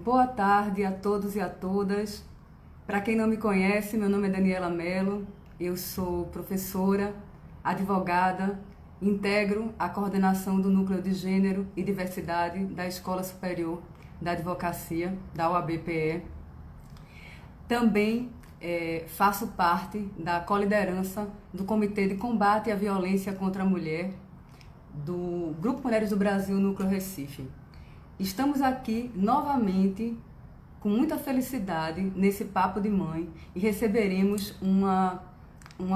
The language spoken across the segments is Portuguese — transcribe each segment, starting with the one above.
Boa tarde a todos e a todas. Para quem não me conhece, meu nome é Daniela Mello, eu sou professora, advogada, integro a coordenação do Núcleo de Gênero e Diversidade da Escola Superior da Advocacia, da UABPE. Também faço parte da coliderança do Comitê de Combate à Violência contra a Mulher do Grupo Mulheres do Brasil, Núcleo Recife. Estamos aqui novamente com muita felicidade nesse Papo de Mãe e receberemos uma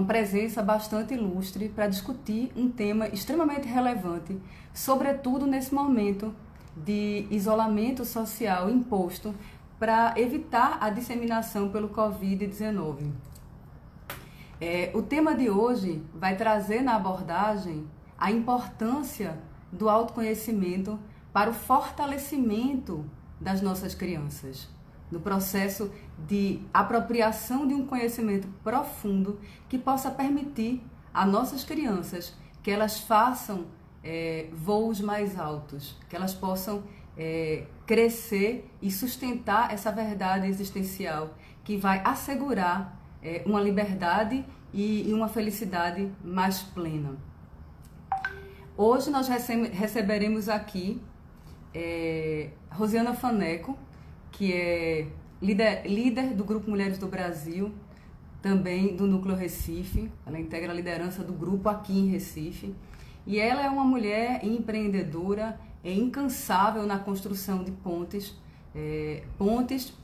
presença bastante ilustre para discutir um tema extremamente relevante, sobretudo nesse momento de isolamento social imposto para evitar a disseminação pelo Covid-19. O tema de hoje vai trazer na abordagem a importância do autoconhecimento para o fortalecimento das nossas crianças, no processo de apropriação de um conhecimento profundo que possa permitir a nossas crianças que elas façam voos mais altos, que elas possam crescer e sustentar essa verdade existencial que vai assegurar uma liberdade e uma felicidade mais plena. Hoje nós receberemos aqui Rosiana Faneco, que é líder do Grupo Mulheres do Brasil, também do Núcleo Recife. Ela integra a liderança do grupo aqui em Recife. E ela é uma mulher empreendedora, incansável na construção de pontes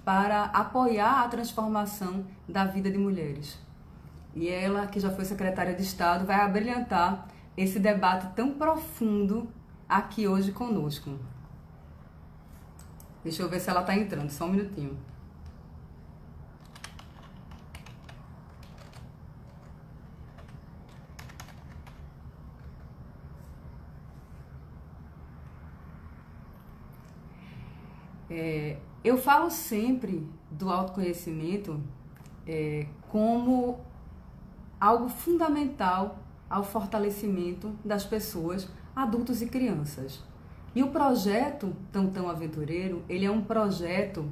para apoiar a transformação da vida de mulheres. E ela, que já foi secretária de Estado, vai abrilhantar esse debate tão profundo aqui hoje conosco. Deixa eu ver se ela está entrando, só um minutinho. Eu falo sempre do autoconhecimento como algo fundamental ao fortalecimento das pessoas, adultos e crianças. E o projeto Tão Aventureiro, ele é um projeto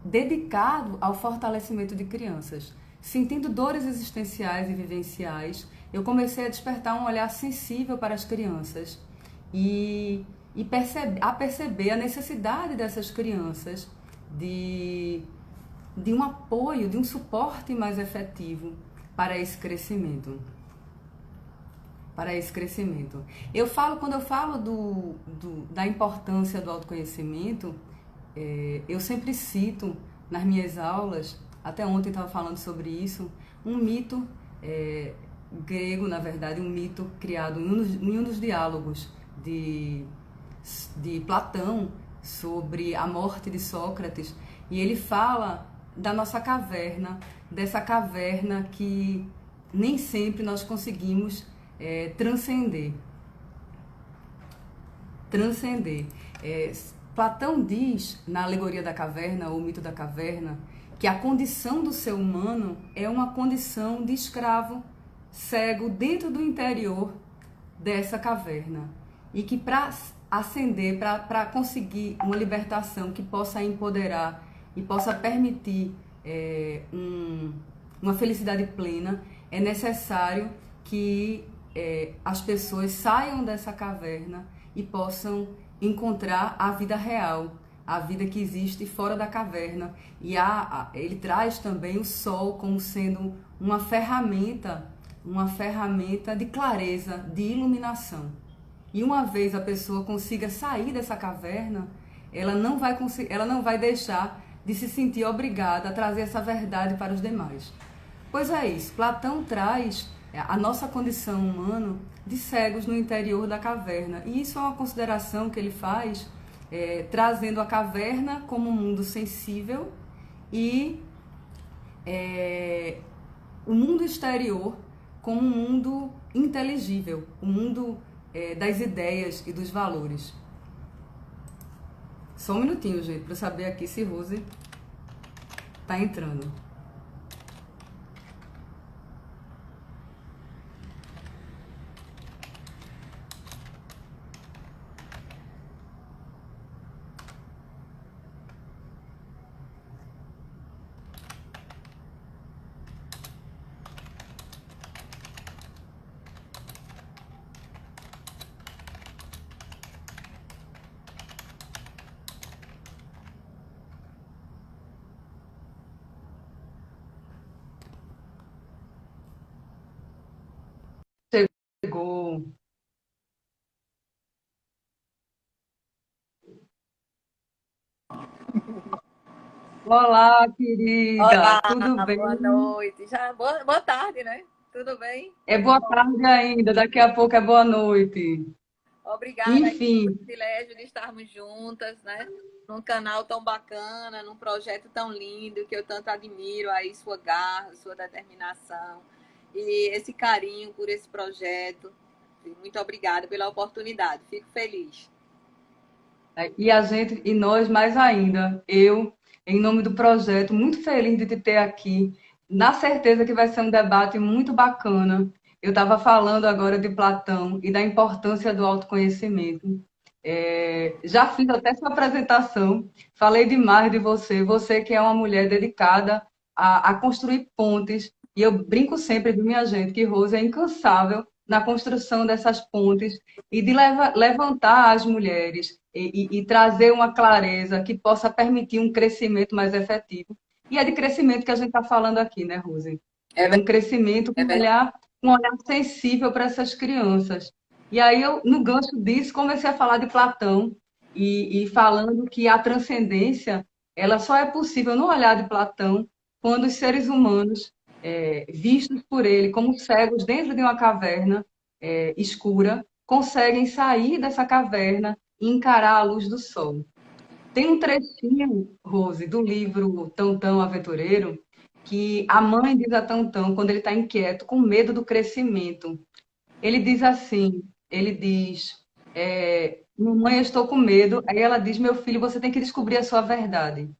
dedicado ao fortalecimento de crianças. Sentindo dores existenciais e vivenciais, eu comecei a despertar um olhar sensível para as crianças e perceber a necessidade dessas crianças de um apoio, de um suporte mais efetivo para esse crescimento. Quando eu falo da importância do autoconhecimento, eu sempre cito nas minhas aulas, até ontem estava falando sobre isso, um mito grego, na verdade, um mito criado em um dos diálogos de Platão sobre a morte de Sócrates, e ele fala da nossa caverna, dessa caverna que nem sempre nós conseguimos transcender. Platão diz, na alegoria da caverna, ou mito da caverna, que a condição do ser humano é uma condição de escravo cego dentro do interior dessa caverna. E que para ascender, para conseguir uma libertação que possa empoderar e possa permitir uma felicidade plena, é necessário que as pessoas saiam dessa caverna e possam encontrar a vida real, a vida que existe fora da caverna. E ele traz também o sol como sendo uma ferramenta de clareza, de iluminação. E uma vez a pessoa consiga sair dessa caverna, ela não vai deixar de se sentir obrigada a trazer essa verdade para os demais. Pois é isso, Platão traz a nossa condição humana de cegos no interior da caverna. E isso é uma consideração que ele faz, trazendo a caverna como um mundo sensível e o mundo exterior como um mundo inteligível, o mundo das ideias e dos valores. Só um minutinho, gente, para eu saber aqui se Rose está entrando. Olá, querida, Olá, tudo boa bem? noite. Já, boa tarde, né? Tudo bem? É boa tarde ainda, daqui a pouco é boa noite. Obrigada aí pelo Enfim, privilégio de estarmos juntas, né? Num canal tão bacana, num projeto tão lindo que eu tanto admiro aí sua garra, sua determinação e esse carinho por esse projeto. Muito obrigada pela oportunidade. Fico feliz. e a gente, e nós mais ainda, eu, em nome do projeto, muito feliz de te ter aqui, na certeza que vai ser um debate muito bacana. Eu estava falando agora de Platão e da importância do autoconhecimento. Já fiz até sua apresentação, falei demais de você, você que é uma mulher dedicada a construir pontes, e eu brinco sempre de minha gente que Rose é incansável na construção dessas pontes e de levantar as mulheres e trazer uma clareza que possa permitir um crescimento mais efetivo. E é de crescimento que a gente está falando aqui, né, Rose? É, É um crescimento é verdade. com um olhar sensível para essas crianças. E aí eu, no gancho disso, comecei a falar de Platão e falando que a transcendência ela só é possível no olhar de Platão quando os seres humanos, vistos por ele como cegos dentro de uma caverna escura, conseguem sair dessa caverna e encarar a luz do sol. Tem um trechinho, Rose, do livro Tantão Aventureiro, que a mãe diz a Tantão, quando ele está inquieto, com medo do crescimento, ele diz assim, ele diz, mamãe, eu estou com medo. Aí ela diz, meu filho, você tem que descobrir a sua verdade.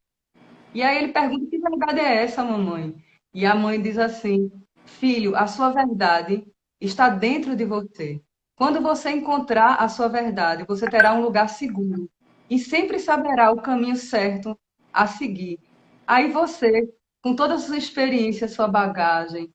E aí ele pergunta, que verdade é essa, mamãe? E a mãe diz assim, filho, a sua verdade está dentro de você. Quando você encontrar a sua verdade, você terá um lugar seguro e sempre saberá o caminho certo a seguir. Aí você, com toda a sua experiência, sua bagagem,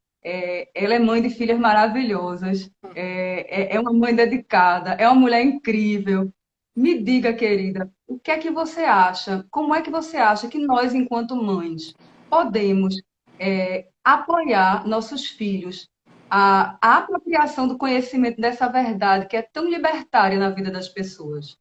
ela é mãe de filhas maravilhosas, é uma mãe dedicada, é uma mulher incrível. Me diga, querida, o que é que você acha? Como é que você acha que nós, enquanto mães, podemos apoiar nossos filhos a apropriação do conhecimento dessa verdade que é tão libertária na vida das pessoas?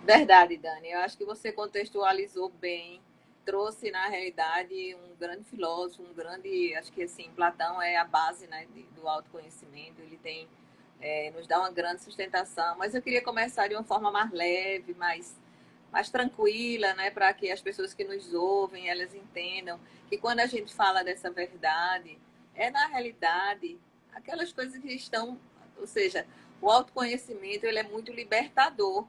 Verdade, Dani. Eu acho que você contextualizou bem, trouxe na realidade um grande filósofo, um grande, acho que assim, Platão é a base, né, do autoconhecimento. Ele tem nos dá uma grande sustentação. Mas eu queria começar de uma forma mais leve, mais tranquila, né, para que as pessoas que nos ouvem elas entendam que quando a gente fala dessa verdade é na realidade aquelas coisas que estão, ou seja, o autoconhecimento ele é muito libertador.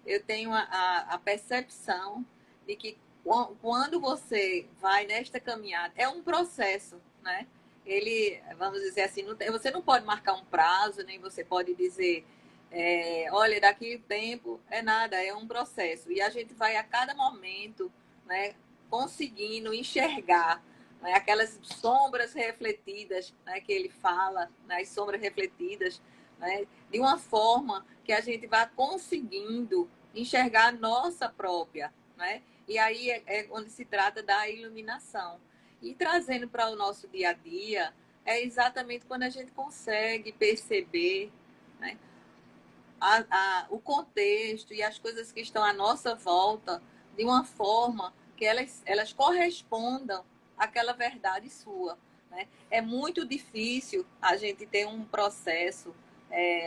Eu tenho a percepção de que quando você vai nesta caminhada, é um processo, né? Ele, vamos dizer assim, você não pode marcar um prazo, nem você pode dizer, olha, daqui tempo é nada, é um processo. E a gente vai a cada momento, né, conseguindo enxergar, né, aquelas sombras refletidas, né, que ele fala, né, as sombras refletidas, né, de uma forma que a gente vai conseguindo enxergar a nossa própria, né? E aí é onde se trata da iluminação. E trazendo para o nosso dia a dia, é exatamente quando a gente consegue perceber, né, o contexto e as coisas que estão à nossa volta de uma forma que elas correspondam àquela verdade sua. Né? É muito difícil a gente ter um processo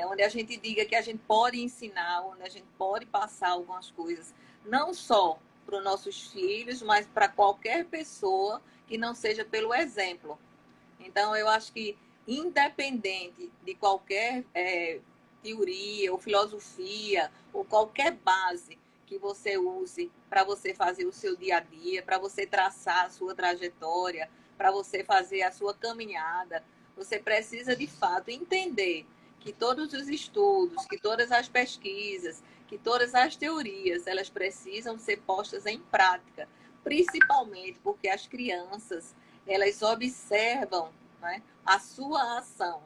onde a gente diga que a gente pode ensinar, onde a gente pode passar algumas coisas, não só para os nossos filhos, mas para qualquer pessoa que não seja pelo exemplo. Então, eu acho que, independente de qualquer teoria ou filosofia ou qualquer base que você use para você fazer o seu dia a dia, para você traçar a sua trajetória, para você fazer a sua caminhada, você precisa de fato entender que todos os estudos, que todas as pesquisas, que todas as teorias, elas precisam ser postas em prática, principalmente porque as crianças, elas observam, né, a sua ação,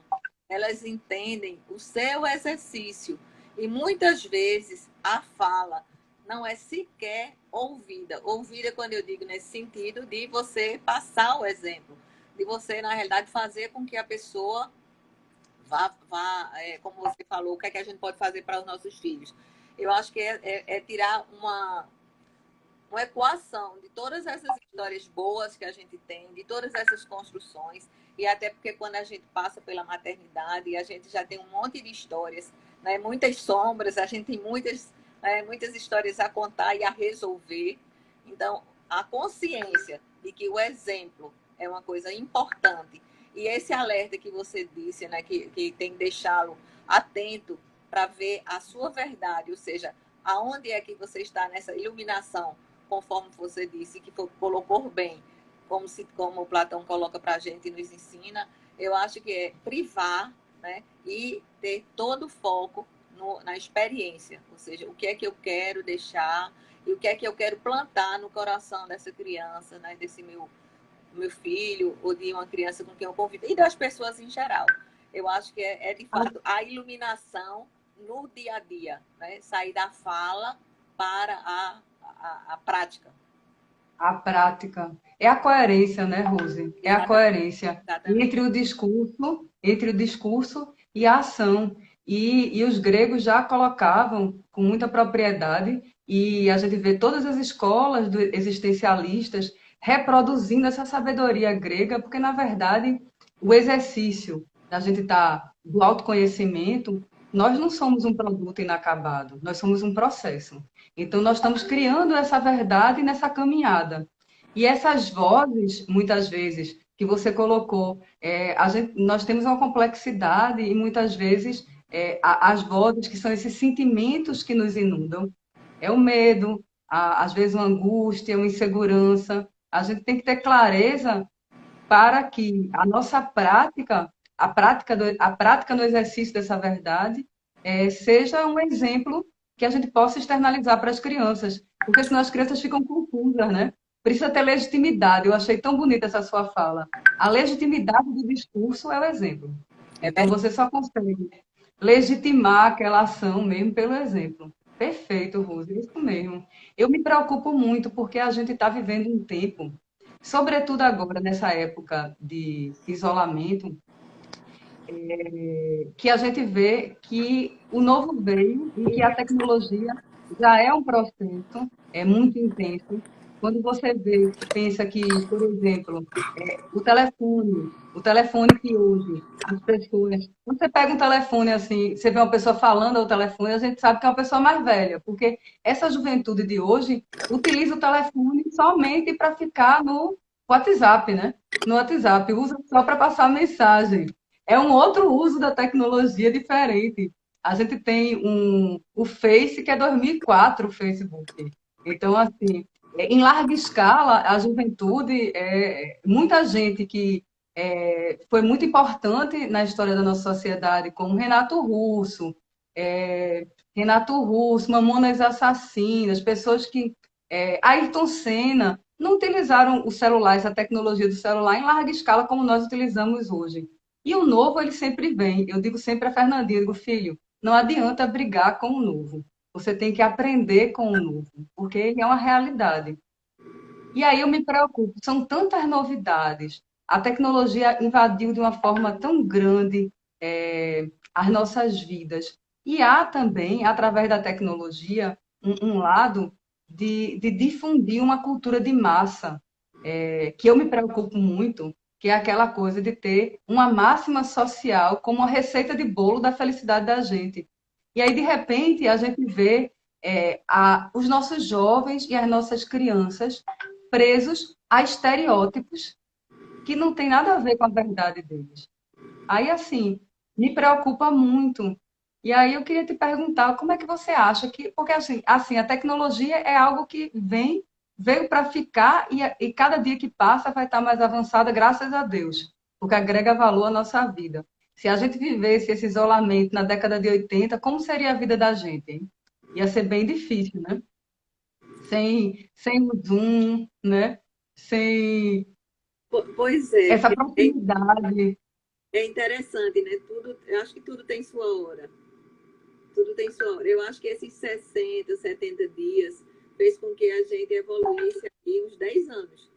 elas entendem o seu exercício e muitas vezes a fala não é sequer ouvida. Ouvida, quando eu digo nesse sentido, de você passar o exemplo, de você, na realidade, fazer com que a pessoa como você falou, o que é que a gente pode fazer para os nossos filhos. Eu acho que é tirar uma equação de todas essas histórias boas que a gente tem, de todas essas construções, e até porque quando a gente passa pela maternidade, a gente já tem um monte de histórias, né? Muitas sombras, a gente tem muitas histórias a contar e a resolver. Então, a consciência de que o exemplo é uma coisa importante, e esse alerta que você disse, né, que tem que deixá-lo atento para ver a sua verdade, ou seja, aonde é que você está nessa iluminação, conforme você disse, que colocou bem, como o Platão coloca para a gente e nos ensina. Eu acho que é privar, né, e ter todo o foco na experiência, ou seja, o que é que eu quero deixar e o que é que eu quero plantar no coração dessa criança, né, desse meu filho, ou de uma criança com quem eu convivo, e das pessoas em geral. Eu acho que é de fato a iluminação no dia a dia, né? Sair da fala para a prática. A prática. É a coerência, né, Rose? É a Exatamente. coerência Exatamente. entre o discurso e a ação. E os gregos já colocavam com muita propriedade, e a gente vê todas as escolas existencialistas reproduzindo essa sabedoria grega, porque, na verdade, o exercício da gente estar do autoconhecimento, nós não somos um produto inacabado, nós somos um processo. Então, nós estamos criando essa verdade nessa caminhada. E essas vozes, muitas vezes, que você colocou, nós temos uma complexidade e muitas vezes as vozes que são esses sentimentos que nos inundam. É o medo, às vezes uma angústia, uma insegurança. A gente tem que ter clareza para que a nossa prática, a prática no exercício dessa verdade, seja um exemplo que a gente possa externalizar para as crianças, porque senão as crianças ficam confusas, né? Precisa ter legitimidade. Eu achei tão bonita essa sua fala. A legitimidade do discurso é o exemplo. É Então verdade. você só consegue legitimar aquela ação mesmo pelo exemplo. Perfeito, Rose, é isso mesmo. Eu me preocupo muito porque a gente está vivendo um tempo, sobretudo agora, nessa época de isolamento, que a gente vê que o novo veio e que a tecnologia já é um processo, é muito intenso. Quando você vê, pensa que, por exemplo, o telefone que hoje as pessoas. Quando você pega um telefone assim, você vê uma pessoa falando ao telefone, a gente sabe que é uma pessoa mais velha, porque essa juventude de hoje utiliza o telefone somente para ficar no WhatsApp, né? No WhatsApp, usa só para passar mensagem. É um outro uso da tecnologia diferente. A gente tem o Face, que é 2004, o Facebook. Então, assim, em larga escala, a juventude, muita gente que foi muito importante na história da nossa sociedade, como Renato Russo, Mamonas Assassinas, pessoas que. Ayrton Senna, não utilizaram o celular, essa tecnologia do celular em larga escala como nós utilizamos hoje. E o novo, ele sempre vem. Eu digo sempre a Fernandinha, eu digo, filho, não adianta brigar com o novo. Você tem que aprender com o novo, porque ele é uma realidade. E aí eu me preocupo, são tantas novidades. A tecnologia invadiu de uma forma tão grande as nossas vidas. E há também, através da tecnologia, um lado de difundir uma cultura de massa, que eu me preocupo muito, que é aquela coisa de ter uma máxima social como a receita de bolo da felicidade da gente. E aí, de repente, a gente vê os nossos jovens e as nossas crianças presos a estereótipos que não tem nada a ver com a verdade deles. Aí, assim, me preocupa muito. E aí eu queria te perguntar, como é que você acha que... Porque, assim a tecnologia é algo que veio para ficar e cada dia que passa vai estar mais avançada, graças a Deus, porque agrega valor à nossa vida. Se a gente vivesse esse isolamento na década de 80, como seria a vida da gente, hein? Ia ser bem difícil, né? Sem o Zoom, né? Sem Pois é, essa proximidade. é interessante, né? Eu acho que tudo tem sua hora. Tudo tem sua hora. Eu acho que esses 60, 70 dias fez com que a gente evoluísse aqui uns 10 anos.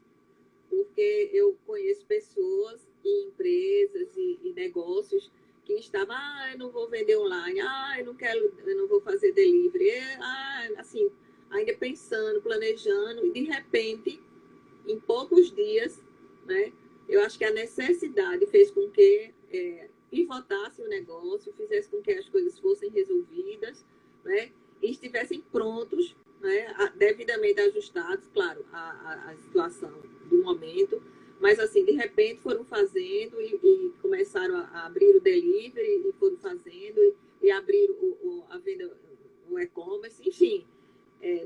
Porque eu conheço pessoas e empresas e negócios que estavam, eu não vou vender online, eu não quero, eu não vou fazer delivery, assim, ainda fica pensando, planejando, e de repente, em poucos dias, né, eu acho que a necessidade fez com que pivotasse o negócio, fizesse com que as coisas fossem resolvidas, né, e estivessem prontos, né, devidamente ajustados, claro, a situação do momento, mas assim, de repente foram fazendo e começaram a abrir o delivery e foram fazendo e abrir a venda, o e-commerce, enfim.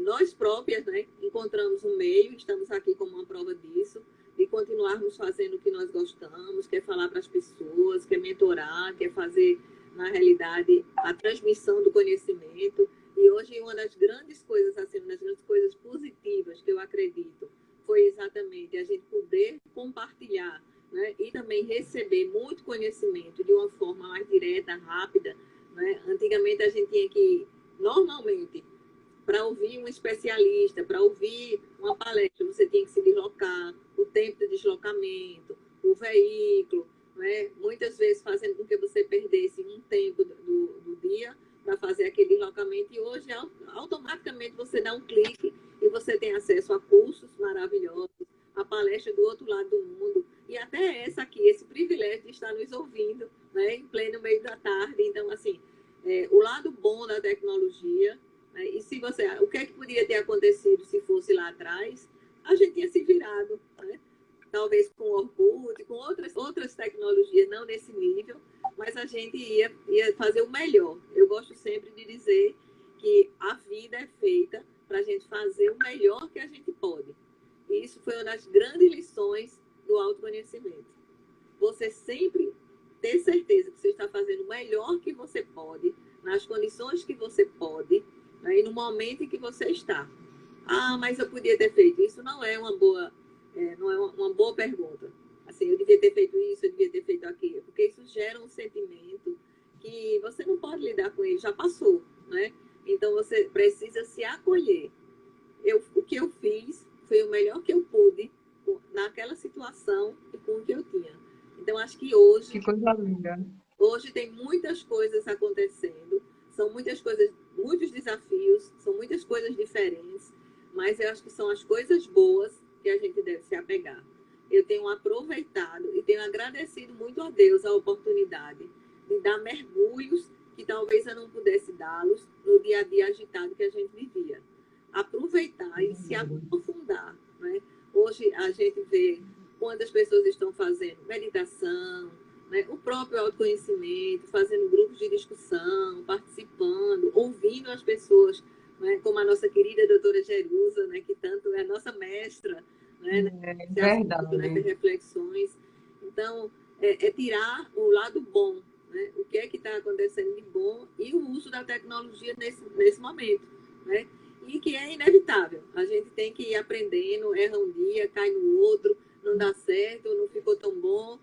Nós próprias, né, encontramos um meio, estamos aqui como uma prova disso, de continuarmos fazendo o que nós gostamos, quer falar para as pessoas, quer mentorar, quer fazer, na realidade, a transmissão do conhecimento. E hoje uma das grandes coisas, assim, uma das grandes coisas positivas que eu acredito, foi exatamente a gente poder compartilhar, né, e também receber muito conhecimento de uma forma mais direta, rápida, né? Antigamente a gente tinha que, normalmente, para ouvir um especialista, para ouvir uma palestra, você tinha que se deslocar, o tempo de deslocamento, o veículo, né? Muitas vezes fazendo com que você perdesse um tempo do dia para fazer aquele deslocamento, e hoje automaticamente você dá um clique e você tem acesso a cursos maravilhosos, a palestra do outro lado do mundo, e até essa aqui, esse privilégio de estar nos ouvindo, né, em pleno meio da tarde. Então, assim, o lado bom da tecnologia, né, e se você, o que é que podia ter acontecido se fosse lá atrás? A gente tinha se virado, né? Talvez com Orkut, com outras tecnologias, não nesse nível, mas a gente ia fazer o melhor. Eu gosto sempre de dizer que a vida é feita para a gente fazer o melhor que a gente pode. E isso foi uma das grandes lições do autoconhecimento. Você sempre ter certeza que você está fazendo o melhor que você pode, nas condições que você pode, né, e no momento em que você está. Ah, mas eu podia ter feito isso. Não é uma boa pergunta. Assim, eu devia ter feito isso, eu devia ter feito aquilo. Porque isso gera um sentimento que você não pode lidar com ele, já passou, né? Então, você precisa se acolher. O que eu fiz foi o melhor que eu pude naquela situação e com o que eu tinha. Então, acho que hoje... Que coisa linda. Hoje tem muitas coisas acontecendo, são muitas coisas, muitos desafios, são muitas coisas diferentes, mas eu acho que são as coisas boas que a gente deve se apegar. Eu tenho aproveitado e tenho agradecido muito a Deus a oportunidade de dar mergulhos que talvez eu não pudesse dá-los no dia a dia agitado que a gente vivia. Aproveitar e se aprofundar, né? Hoje a gente vê quantas pessoas estão fazendo meditação, né? O próprio autoconhecimento, fazendo grupos de discussão, participando, ouvindo as pessoas, né? Como a nossa querida doutora Jerusa, né? Que tanto é a nossa mestra, né? Verdade. Nessas reflexões. Então, tirar o lado bom, né? O que é que está acontecendo de bom e o uso da tecnologia nesse momento, né? E que é inevitável. A gente tem que ir aprendendo, erra um dia, cai no outro, não dá certo, não ficou tão bom,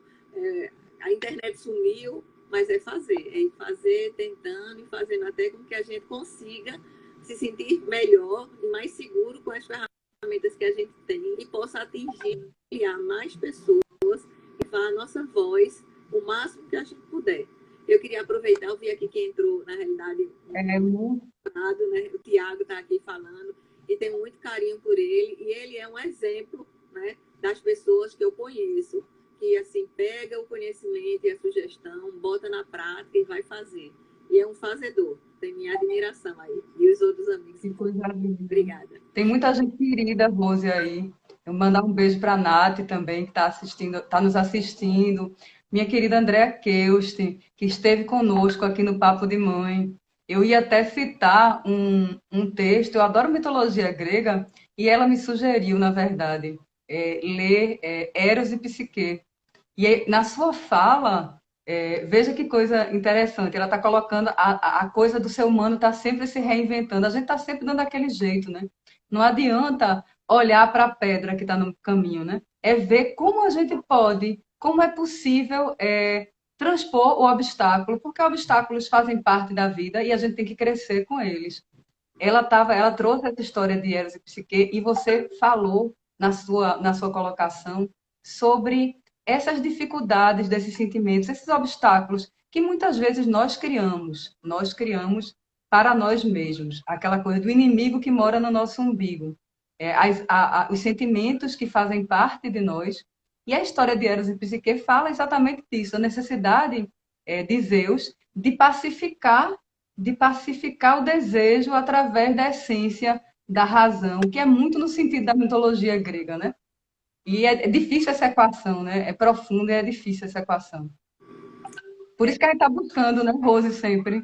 a internet sumiu, mas é ir fazer, tentando e fazendo até com que a gente consiga se sentir melhor e mais seguro com as ferramentas que a gente tem e possa atingir a mais pessoas e falar a nossa voz o máximo que a gente puder. Eu queria aproveitar, eu vi aqui que entrou, na realidade, né? O Tiago está aqui falando e tenho muito carinho por ele, e ele é um exemplo, né, das pessoas que eu conheço, que assim, pega o conhecimento e a sugestão, bota na prática e vai fazer. E é um fazedor. Tem minha admiração aí. E os outros amigos. Que coisa linda. Obrigada. Tem muita gente querida, Rose, aí. Eu mandar um beijo para a Nath também, que está nos assistindo. Minha querida Andréa Keusten, que esteve conosco aqui no Papo de Mãe. Eu ia até citar um texto, eu adoro mitologia grega, e ela me sugeriu, na verdade, ler Eros e Psique. E na sua fala, veja que coisa interessante, ela está colocando a coisa do ser humano está sempre se reinventando, a gente está sempre dando aquele jeito, né? Não adianta olhar para a pedra que está no caminho, né? É ver como a gente pode, como é possível transpor o obstáculo, porque obstáculos fazem parte da vida e a gente tem que crescer com eles. Ela trouxe essa história de Eros e Psique e você falou na sua colocação sobre essas dificuldades desses sentimentos, esses obstáculos que muitas vezes nós criamos para nós mesmos, aquela coisa do inimigo que mora no nosso umbigo, os sentimentos que fazem parte de nós. E a história de Eros e Psique fala exatamente disso, a necessidade de Zeus de pacificar o desejo através da essência da razão, que é muito no sentido da mitologia grega, né? E é difícil essa equação, né? É profunda e é difícil essa equação. Por isso que a gente está buscando, né, Rose, sempre.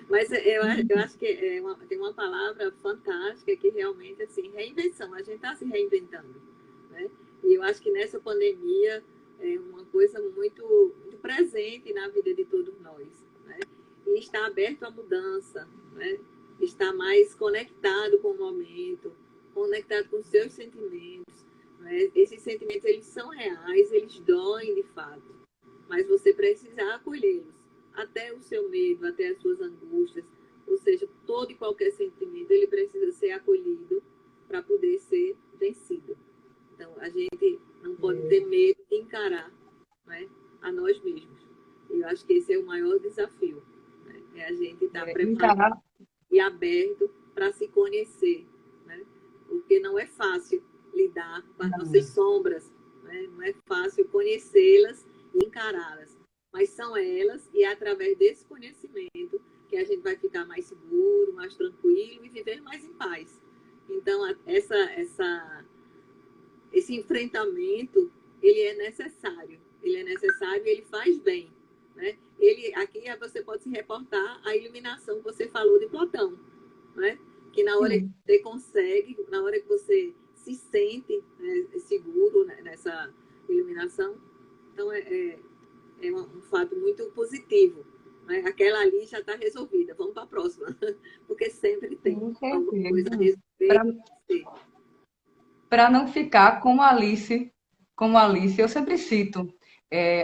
Mas eu acho que tem uma palavra fantástica que realmente, assim, reinvenção. A gente está se reinventando, né? E eu acho que nessa pandemia é uma coisa muito, muito presente na vida de todos nós, né? E está aberto à mudança, né? Está mais conectado com o momento, conectado com os seus sentimentos, né? Esses sentimentos, eles são reais, eles doem de fato, mas você precisa acolhê-los, até o seu medo, até as suas angústias, ou seja, todo e qualquer sentimento, ele precisa ser acolhido para poder ser vencido. Então, a gente não pode ter medo de encarar, né, a nós mesmos. E eu acho que esse é o maior desafio, né? É a gente estar preparado e aberto para se conhecer, né? Porque não é fácil lidar com as nossas sombras, né? Não é fácil conhecê-las e encará-las. Mas são elas, e é através desse conhecimento que a gente vai ficar mais seguro, mais tranquilo e viver mais em paz. Então, esse enfrentamento, ele é necessário e ele faz bem, né? Aqui você pode se reportar à iluminação que você falou de Platão, né? Que na hora que você consegue, na hora que você se sente, né, seguro, né, nessa iluminação, então é um fato muito positivo, né? Aquela ali já está resolvida, vamos para a próxima, porque sempre tem alguma coisa a resolver. Para não ficar como Alice, eu sempre cito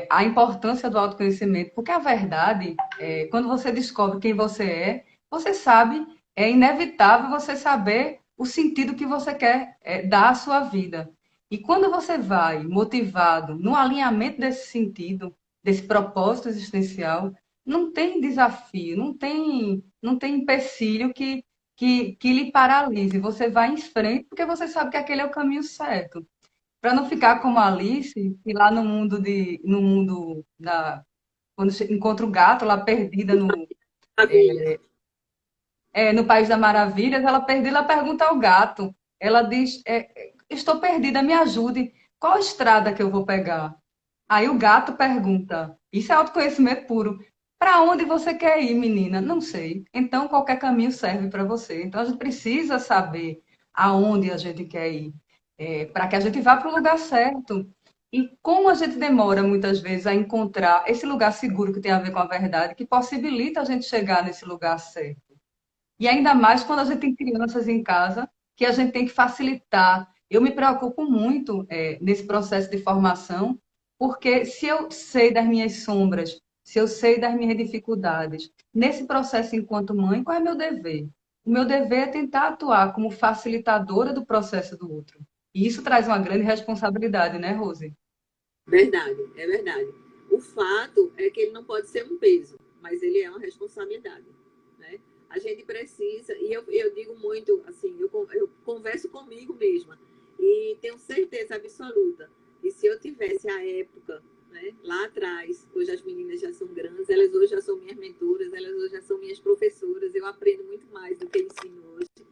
a importância do autoconhecimento, porque a verdade, quando você descobre quem você sabe, é inevitável você saber o sentido que você quer dar à sua vida. E quando você vai motivado no alinhamento desse sentido, desse propósito existencial, não tem desafio, não tem empecilho que lhe paralise. Você vai em frente porque você sabe que aquele é o caminho certo. Para não ficar como a Alice, que lá no mundo quando você encontra o gato lá perdida no País das Maravilhas, ela perdida, ela pergunta ao gato. Ela diz: estou perdida, me ajude. Qual estrada que eu vou pegar? Aí o gato pergunta: isso é autoconhecimento puro. Para onde você quer ir, menina? Não sei. Então qualquer caminho serve para você. Então a gente precisa saber aonde a gente quer ir, para que a gente vá para o lugar certo. E como a gente demora muitas vezes a encontrar esse lugar seguro que tem a ver com a verdade, que possibilita a gente chegar nesse lugar certo. E ainda mais quando a gente tem crianças em casa, que a gente tem que facilitar. Eu me preocupo muito nesse processo de formação, porque se eu sei das minhas sombras, se eu sei das minhas dificuldades, nesse processo enquanto mãe, qual é meu dever? O meu dever é tentar atuar como facilitadora do processo do outro. E isso traz uma grande responsabilidade, né, Rose? Verdade, é verdade. O fato é que ele não pode ser um peso, mas ele é uma responsabilidade, né? A gente precisa, e eu digo muito, assim, eu converso comigo mesma, e tenho certeza absoluta que se eu tivesse a época, né, lá atrás, hoje as meninas já são grandes, elas hoje já são minhas mentoras, elas hoje já são minhas professoras, eu aprendo muito mais do que ensino hoje,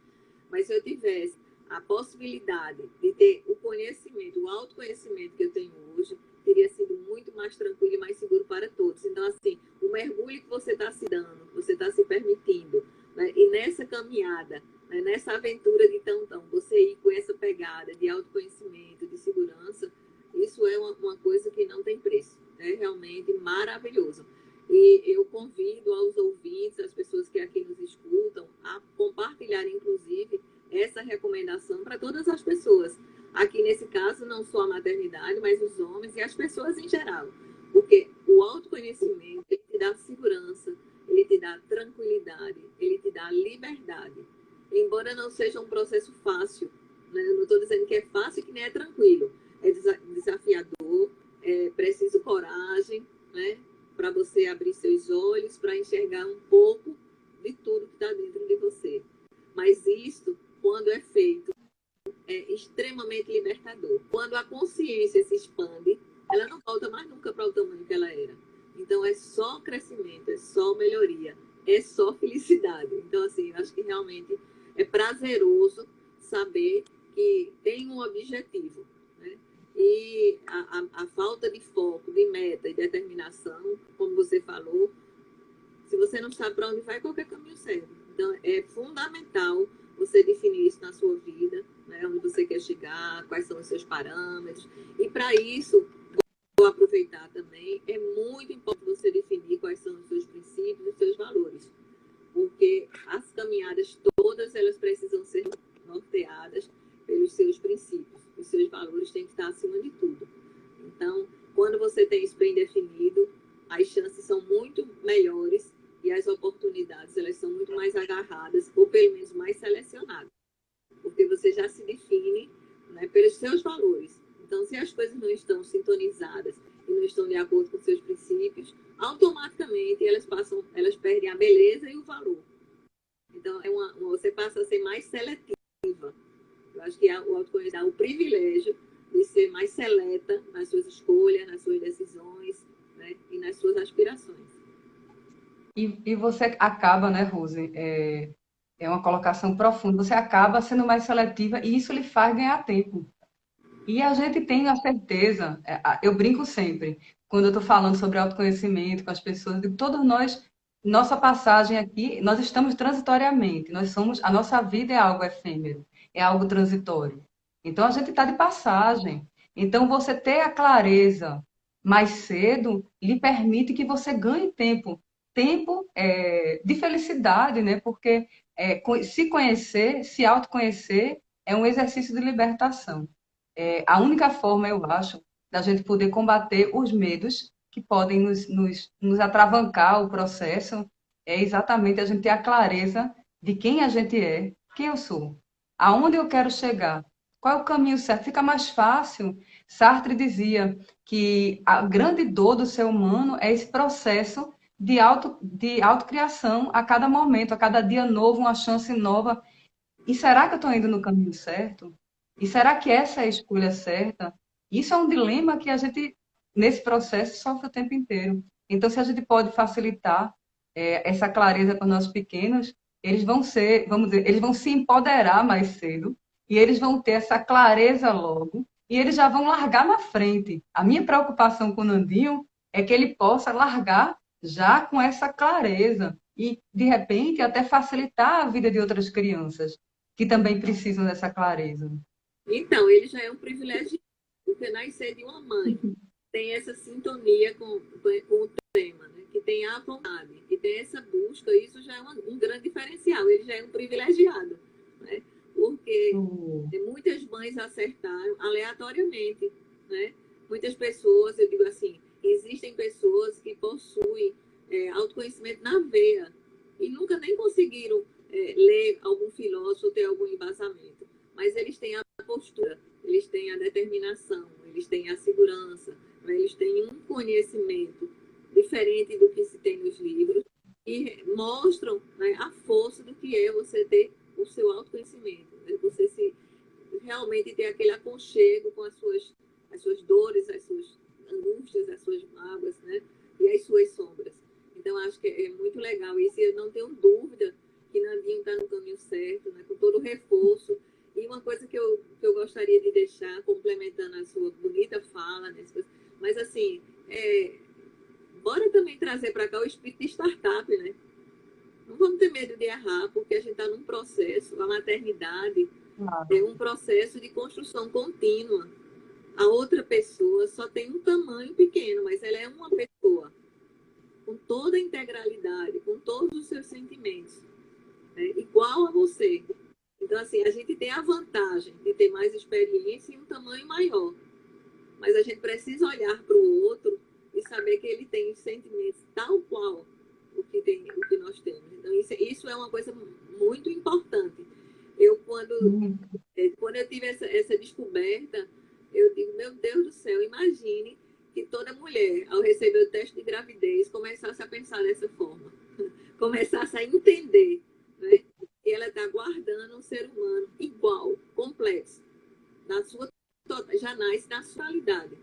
mas se eu tivesse a possibilidade de ter o conhecimento, o autoconhecimento que eu tenho hoje, teria sido muito mais tranquilo e mais seguro para todos. Então, assim, o mergulho que você está se dando, você está se permitindo, né? E nessa caminhada, né? Nessa aventura de tão, você ir com essa pegada de autoconhecimento, de segurança, isso é uma coisa que não tem preço. É realmente maravilhoso. E eu convido aos ouvintes, as pessoas que aqui nos escutam, a compartilhar, inclusive, essa recomendação para todas as pessoas. Aqui, nesse caso, não só a maternidade, mas os homens e as pessoas em geral. Porque o autoconhecimento, ele te dá segurança, ele te dá tranquilidade, ele te dá liberdade. Embora não seja um processo fácil, né? Eu não estou dizendo que é fácil e que nem é tranquilo. É desafiador, é preciso coragem, né? Para você abrir seus olhos, para enxergar um pouco de tudo que está dentro de você. Mas isso, quando é feito, é extremamente libertador. Quando a consciência se expande, ela não volta mais nunca para o tamanho que ela era. Então, é só crescimento, é só melhoria, é só felicidade. Então, assim, eu acho que realmente é prazeroso saber que tem um objetivo, né? E a falta de foco, de meta e determinação, como você falou, se você não sabe para onde vai, qualquer caminho serve. Então, é fundamental você definir isso na sua vida, né? Onde você quer chegar, quais são os seus parâmetros. E para isso, vou aproveitar também, é muito importante você definir quais são os seus princípios e os seus valores. Porque as caminhadas todas, elas precisam ser norteadas pelos seus princípios. Os seus valores têm que estar acima de tudo. Então, quando você tem isso bem definido, as chances são muito melhores e as oportunidades, elas são muito mais agarradas, ou pelo menos mais selecionadas. Porque você já se define, né, pelos seus valores. Então, se as coisas não estão sintonizadas e não estão de acordo com seus princípios, automaticamente elas perdem a beleza e o valor. Então, você passa a ser mais seletiva. Eu acho que o autoconhecimento dá o privilégio de ser mais seleta nas suas escolhas, nas suas decisões, né, e nas suas aspirações. E você acaba, né, Rose? É uma colocação profunda. Você acaba sendo mais seletiva e isso lhe faz ganhar tempo. E a gente tem a certeza, eu brinco sempre, quando eu estou falando sobre autoconhecimento com as pessoas, eu digo, todos nós, nossa passagem aqui, nós estamos transitoriamente, a nossa vida é algo efêmero, é algo transitório. Então a gente está de passagem. Então você ter a clareza mais cedo lhe permite que você ganhe tempo, tempo de felicidade, né? Porque se conhecer, se autoconhecer, é um exercício de libertação. A única forma, eu acho, da gente poder combater os medos que podem nos atravancar o processo é exatamente a gente ter a clareza de quem a gente é, quem eu sou, aonde eu quero chegar, qual é o caminho certo. Fica mais fácil. Sartre dizia que a grande dor do ser humano é esse processo de autocriação a cada momento, a cada dia novo, uma chance nova. E será que eu estou indo no caminho certo? E será que essa é a escolha certa? Isso é um dilema que a gente, nesse processo, sofre o tempo inteiro. Então, se a gente pode facilitar essa clareza para os nossos pequenos, eles vão ser, vamos dizer, eles vão se empoderar mais cedo e eles vão ter essa clareza logo e eles já vão largar na frente. A minha preocupação com o Nandinho é que ele possa largar já com essa clareza e, de repente, até facilitar a vida de outras crianças que também precisam dessa clareza. Então, ele já é um privilégio, porque nascer de uma mãe tem essa sintonia com o tema, né? Que tem a vontade, que tem essa busca, isso já é um grande diferencial, ele já é um privilegiado, né? Porque muitas mães acertaram aleatoriamente, né? Muitas pessoas, eu digo assim, existem pessoas que possuem autoconhecimento na veia e nunca nem conseguiram ler algum filósofo, ter algum embasamento, mas eles têm a postura, eles têm a determinação, eles têm a segurança, né? Eles têm um conhecimento diferente do que se tem nos livros e mostram, né, a força do que é você ter o seu autoconhecimento, né? Você realmente ter aquele aconchego com as suas dores, as suas angústias, as suas mágoas, né? E as suas sombras. Então, acho que é muito legal isso, e eu não tenho dúvida que Nandinho está no caminho certo, né? Com todo o reforço. E uma coisa que eu gostaria de deixar, complementando a sua bonita fala, né? Mas assim, bora também trazer para cá o espírito de startup, né? Não vamos ter medo de errar, porque a gente está num processo, a maternidade é um processo de construção contínua. A outra pessoa só tem um tamanho pequeno, mas ela é uma pessoa com toda a integralidade, com todos os seus sentimentos, né? Igual a você. Então, assim, a gente tem a vantagem de ter mais experiência e um tamanho maior. Mas a gente precisa olhar para o outro e saber que ele tem sentimentos tal qual o que nós temos. Então, isso é uma coisa muito importante. Quando eu tive essa descoberta, eu digo, meu Deus do céu, imagine que toda mulher, ao receber o teste de gravidez, começasse a pensar dessa forma. começasse a entender, né, que ela está guardando um ser humano igual, complexo, na sua, já nasce na sua realidade.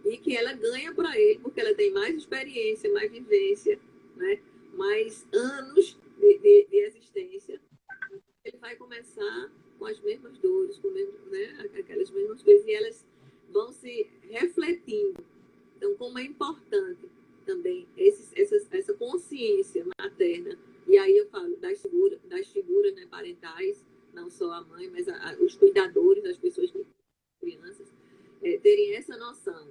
E que ela ganha para ele, porque ela tem mais experiência, mais vivência, né, mais anos de existência. Ele vai começar com as mesmas dores, com mesmo, né, aquelas mesmas coisas, e elas vão se refletindo. Então, como é importante também essa consciência materna, e aí eu falo das figuras, né, parentais, não só a mãe, mas os cuidadores, as pessoas que crianças, terem essa noção,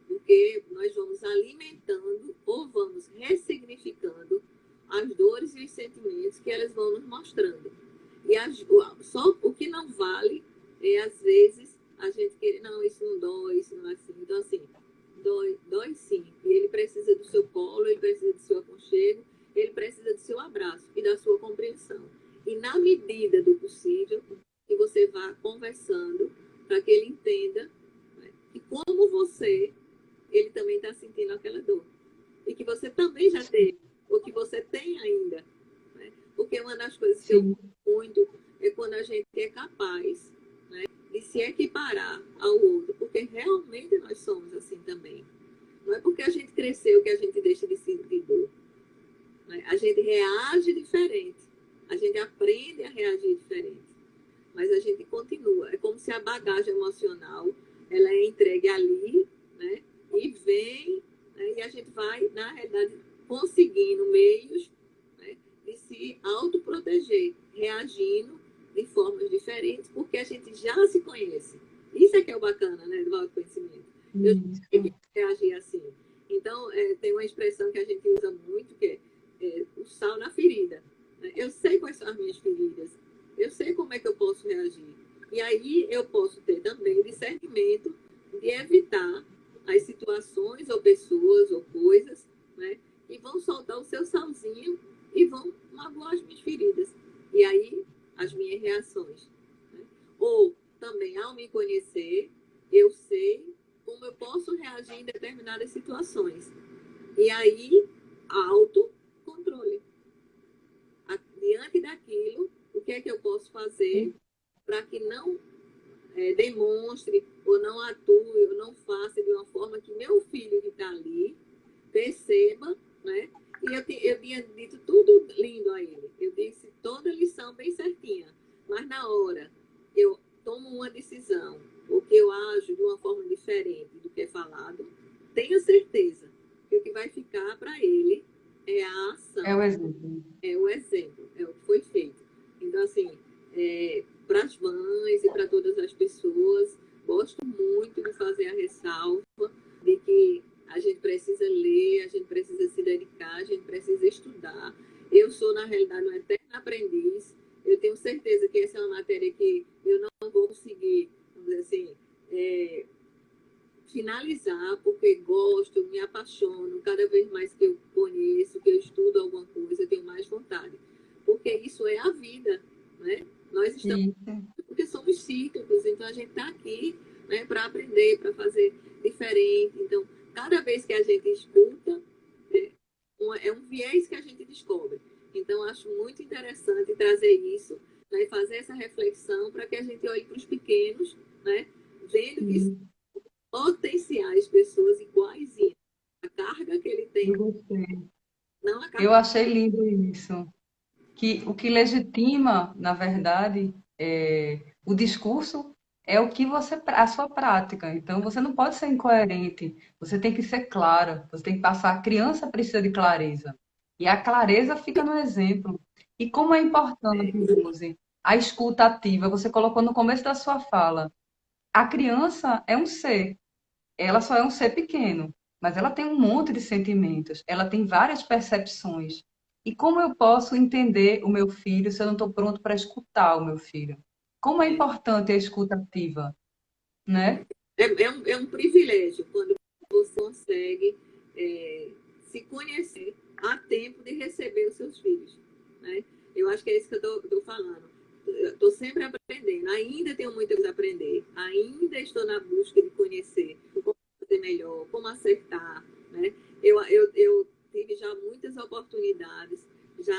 porque nós vamos alimentando ou vamos ressignificando as dores e os sentimentos que elas vão nos mostrando. E só o que não vale é, às vezes, a gente querer, não, isso não dói, isso não é assim. Então, assim, dói sim. E ele precisa do seu colo, ele precisa do seu aconchego, ele precisa do seu abraço e da sua compreensão. E na medida do possível, que você vá conversando para que ele entenda, né, que como você, ele também está sentindo aquela dor. E que você também já teve, ou que você tem ainda. Né? Porque uma das coisas que eu gosto muito é quando a gente é capaz, né, de se equiparar ao outro, porque realmente nós somos assim também. Não é porque a gente cresceu que a gente deixa de sentir dor. Né? A gente reage diferente, a gente aprende a reagir diferente, mas a gente continua. É como se a bagagem emocional ela é entregue ali, né, e vem, né, e a gente vai, na realidade, conseguindo meios, né, de se autoproteger, reagindo de formas diferentes, porque a gente já se conhece. Isso é que é o bacana, né, do autoconhecimento. Eu sei que reagir assim. Então, tem uma expressão que a gente usa muito, que é o sal na ferida. Né? Eu sei quais são as minhas feridas. Eu sei como é que eu posso reagir. E aí eu posso ter também discernimento de evitar as situações ou pessoas ou coisas, né, que vão soltar o seu salzinho e vão magoar as minhas feridas. E aí as minhas reações. Né? Ou também, ao me conhecer, eu sei como eu posso reagir em determinadas situações. E aí, autocontrole. Diante daquilo, o que é que eu posso fazer para que não demonstre ou não atue ou não faça de uma forma que meu filho que está ali perceba, né? E eu tinha dito tudo lindo a ele. Eu disse toda a lição bem certinha. Mas na hora eu tomo uma decisão ou que eu ajo de uma forma diferente do que é falado, tenha certeza que o que vai ficar para ele é a ação. É o exemplo. É o exemplo, é o que foi feito. Então, assim, para as mães e para todas as pessoas, gosto muito de fazer a ressalva de que a gente precisa ler, a gente precisa se dedicar, a gente precisa estudar. Eu sou, na realidade, um eterno aprendiz. Eu tenho certeza que essa é uma matéria que eu não vou conseguir, vamos dizer assim, finalizar, porque gosto, me apaixono. Cada vez mais que eu conheço, que eu estudo alguma coisa, eu tenho mais vontade. Porque isso é a vida, né? Nós estamos porque somos cíclicos, então a gente está aqui, né, para aprender, para fazer diferente. Então, cada vez que a gente escuta, é um viés que a gente descobre. Então, acho muito interessante trazer isso, né, fazer essa reflexão para que a gente olhe para os pequenos, né, vendo que são potenciais pessoas iguaizinhas. A carga que ele tem. Não a carga. Eu achei lindo isso. Que o que legitima, na verdade, o discurso é o que você, a sua prática. Então, você não pode ser incoerente. Você tem que ser clara. Você tem que passar. A criança precisa de clareza. E a clareza fica no exemplo. E como é importante, Rose, a escuta ativa. Você colocou no começo da sua fala. A criança é um ser. Ela só é um ser pequeno, mas ela tem um monte de sentimentos, ela tem várias percepções. E como eu posso entender o meu filho se eu não estou pronto para escutar o meu filho? Como é importante a escuta ativa, né? É um privilégio quando você consegue se conhecer a tempo de receber os seus filhos. Né? Eu acho que é isso que eu estou falando. Estou sempre aprendendo, ainda tenho muito a aprender, ainda estou na busca de conhecer como fazer melhor, como acertar. Né? Eu tive já muitas oportunidades, já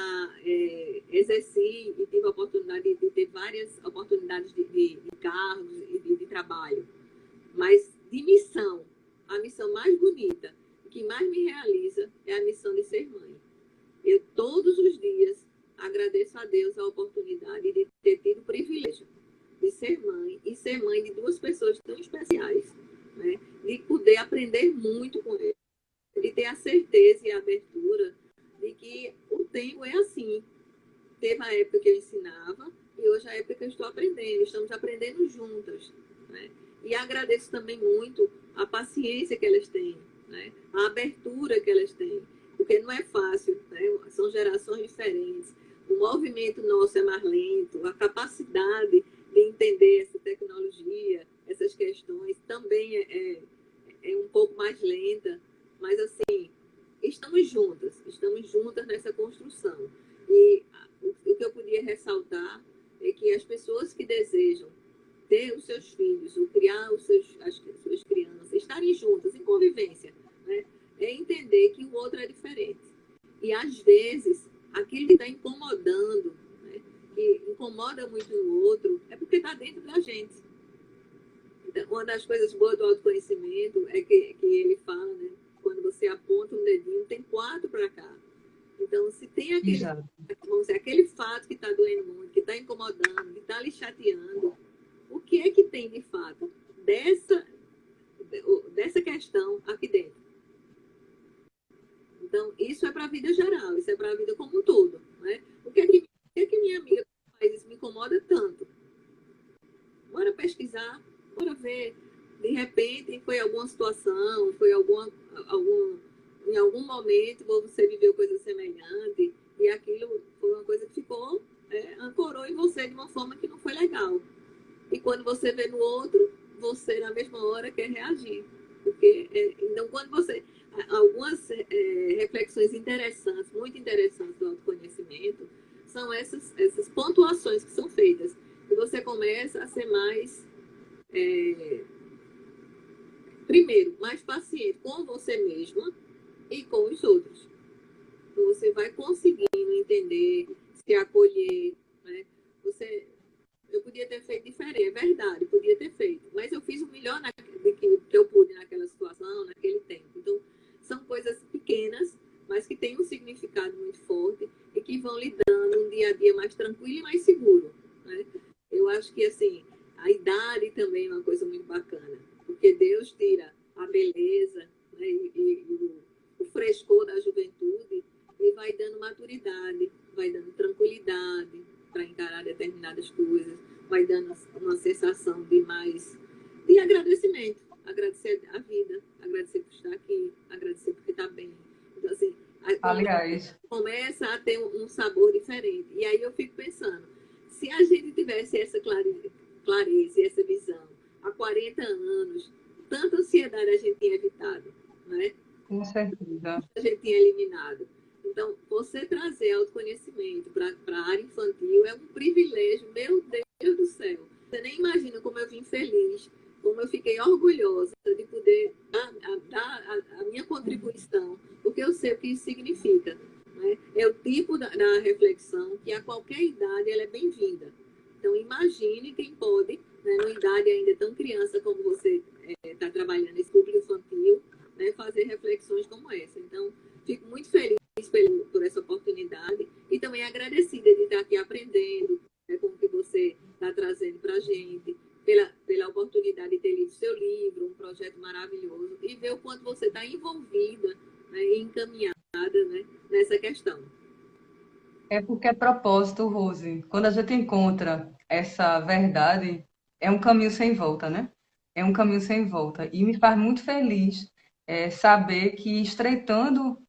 Mas de missão, a missão mais bonita, que mais me realiza, é a missão de ser mãe. Eu, todos os dias, agradeço a Deus a oportunidade de ter tido o privilégio de ser mãe e ser mãe de duas pessoas tão especiais, né? De poder aprender muito com eles, de ter a certeza e a abertura de que o tempo é assim. Teve a época que eu ensinava e hoje é a época que eu estou aprendendo. Estamos aprendendo juntas, né? E agradeço também muito a paciência que elas têm, né? A abertura que elas têm, porque não é fácil, né? São gerações diferentes. O movimento nosso é mais lento, a capacidade de entender essa tecnologia, essas questões, também é um pouco mais lenta, mas assim, estamos juntas nessa construção. E o que eu podia ressaltar é que as pessoas que desejam ter os seus filhos, ou criar as suas crianças, estarem juntas, em convivência, né? É entender que o outro é diferente. E, às vezes, aquilo que está incomodando, né, que incomoda muito o outro, é porque está dentro da gente. Então, uma das coisas boas do autoconhecimento é que ele fala, né, quando você aponta um dedinho, tem 4 para cá. Então, se tem aquele fato que está doendo muito, que está incomodando, que está lhe chateando, o que é que tem de fato dessa questão aqui dentro? Então, isso é para a vida geral, isso é para a vida como um todo, né? O que é que minha amiga faz? Isso me incomoda tanto. Bora pesquisar, bora ver. De repente, foi alguma situação, foi em algum momento você viveu coisa semelhante e aquilo foi uma coisa que ficou, ancorou em você de uma forma que não foi legal. E quando você vê no outro, você na mesma hora quer reagir. Porque, então, quando você... Algumas reflexões interessantes, muito interessantes do autoconhecimento, são essas pontuações que são feitas. E você começa a ser mais... primeiro, mais paciente com você mesma e com os outros. Então, você vai conseguindo entender, se acolher, né? Eu podia ter feito diferente, é verdade, podia ter feito, mas eu fiz o melhor que eu pude naquela situação, naquele tempo. Então, são coisas pequenas, mas que têm um significado muito forte e que vão lhe dando um dia a dia mais tranquilo e mais seguro, né? Eu acho que, assim, a idade também é uma coisa muito bacana, porque Deus tira a beleza, né, e o frescor da juventude e vai dando maturidade, vai dando tranquilidade para encarar determinadas coisas, vai dando uma sensação de agradecimento, agradecer a vida, agradecer por estar aqui, agradecer porque está bem. Então, assim, Aliás, começa a ter um sabor diferente. E aí eu fico pensando, se a gente tivesse essa clareza e essa visão há 40 anos, tanta ansiedade a gente tinha evitado, né? com certeza. A gente tinha eliminado. Então, você trazer autoconhecimento para a área infantil é um privilégio, meu Deus do céu. Você nem imagina como eu vim feliz, como eu fiquei orgulhosa de poder dar a minha contribuição, porque eu sei o que isso significa, né? É o tipo da reflexão que a qualquer idade ela é bem-vinda. Então, imagine quem pode, né, numa idade ainda tão criança como você está trabalhando nesse público infantil, né, fazer reflexões como essa. Então, fico muito feliz por essa oportunidade e também agradecida de estar aqui aprendendo, né, com o que você está trazendo para a gente, pela oportunidade de ter lido seu livro, um projeto maravilhoso, e ver o quanto você está envolvida, né, e encaminhada, né, nessa questão. É porque é propósito, Rose. Quando a gente encontra essa verdade, é um caminho sem volta, né? É um caminho sem volta. E me faz muito feliz saber que estreitando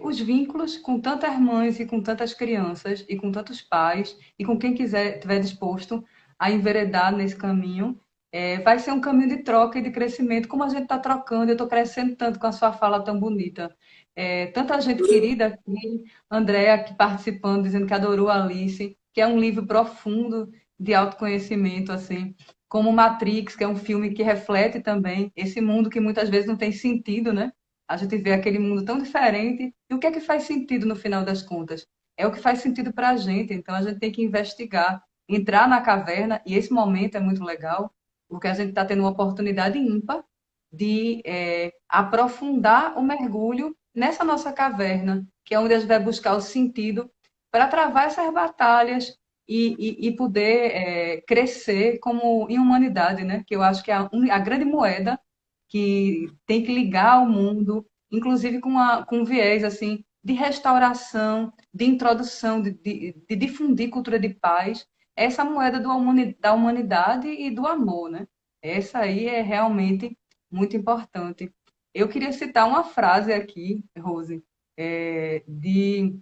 os vínculos com tantas mães e com tantas crianças e com tantos pais e com quem quiser estiver disposto a enveredar nesse caminho, vai ser um caminho de troca e de crescimento, como a gente está trocando. Eu estou crescendo tanto com a sua fala tão bonita. Tanta gente querida aqui, Andréa aqui participando, dizendo que adorou Alice, que é um livro profundo de autoconhecimento, assim, como Matrix, que é um filme que reflete também esse mundo que muitas vezes não tem sentido, né? A gente vê aquele mundo tão diferente. E o que é que faz sentido no final das contas? É o que faz sentido para a gente. Então a gente tem que investigar, entrar na caverna, e esse momento é muito legal, porque a gente está tendo uma oportunidade ímpar de aprofundar o mergulho nessa nossa caverna, que é onde a gente vai buscar o sentido para travar essas batalhas e poder crescer como em humanidade, né? Que eu acho que é a grande moeda que tem que ligar o mundo, inclusive com um viés assim de restauração, de introdução, de difundir cultura de paz, essa moeda da humanidade e do amor, né? Essa aí é realmente muito importante. Eu queria citar uma frase aqui, Rose, de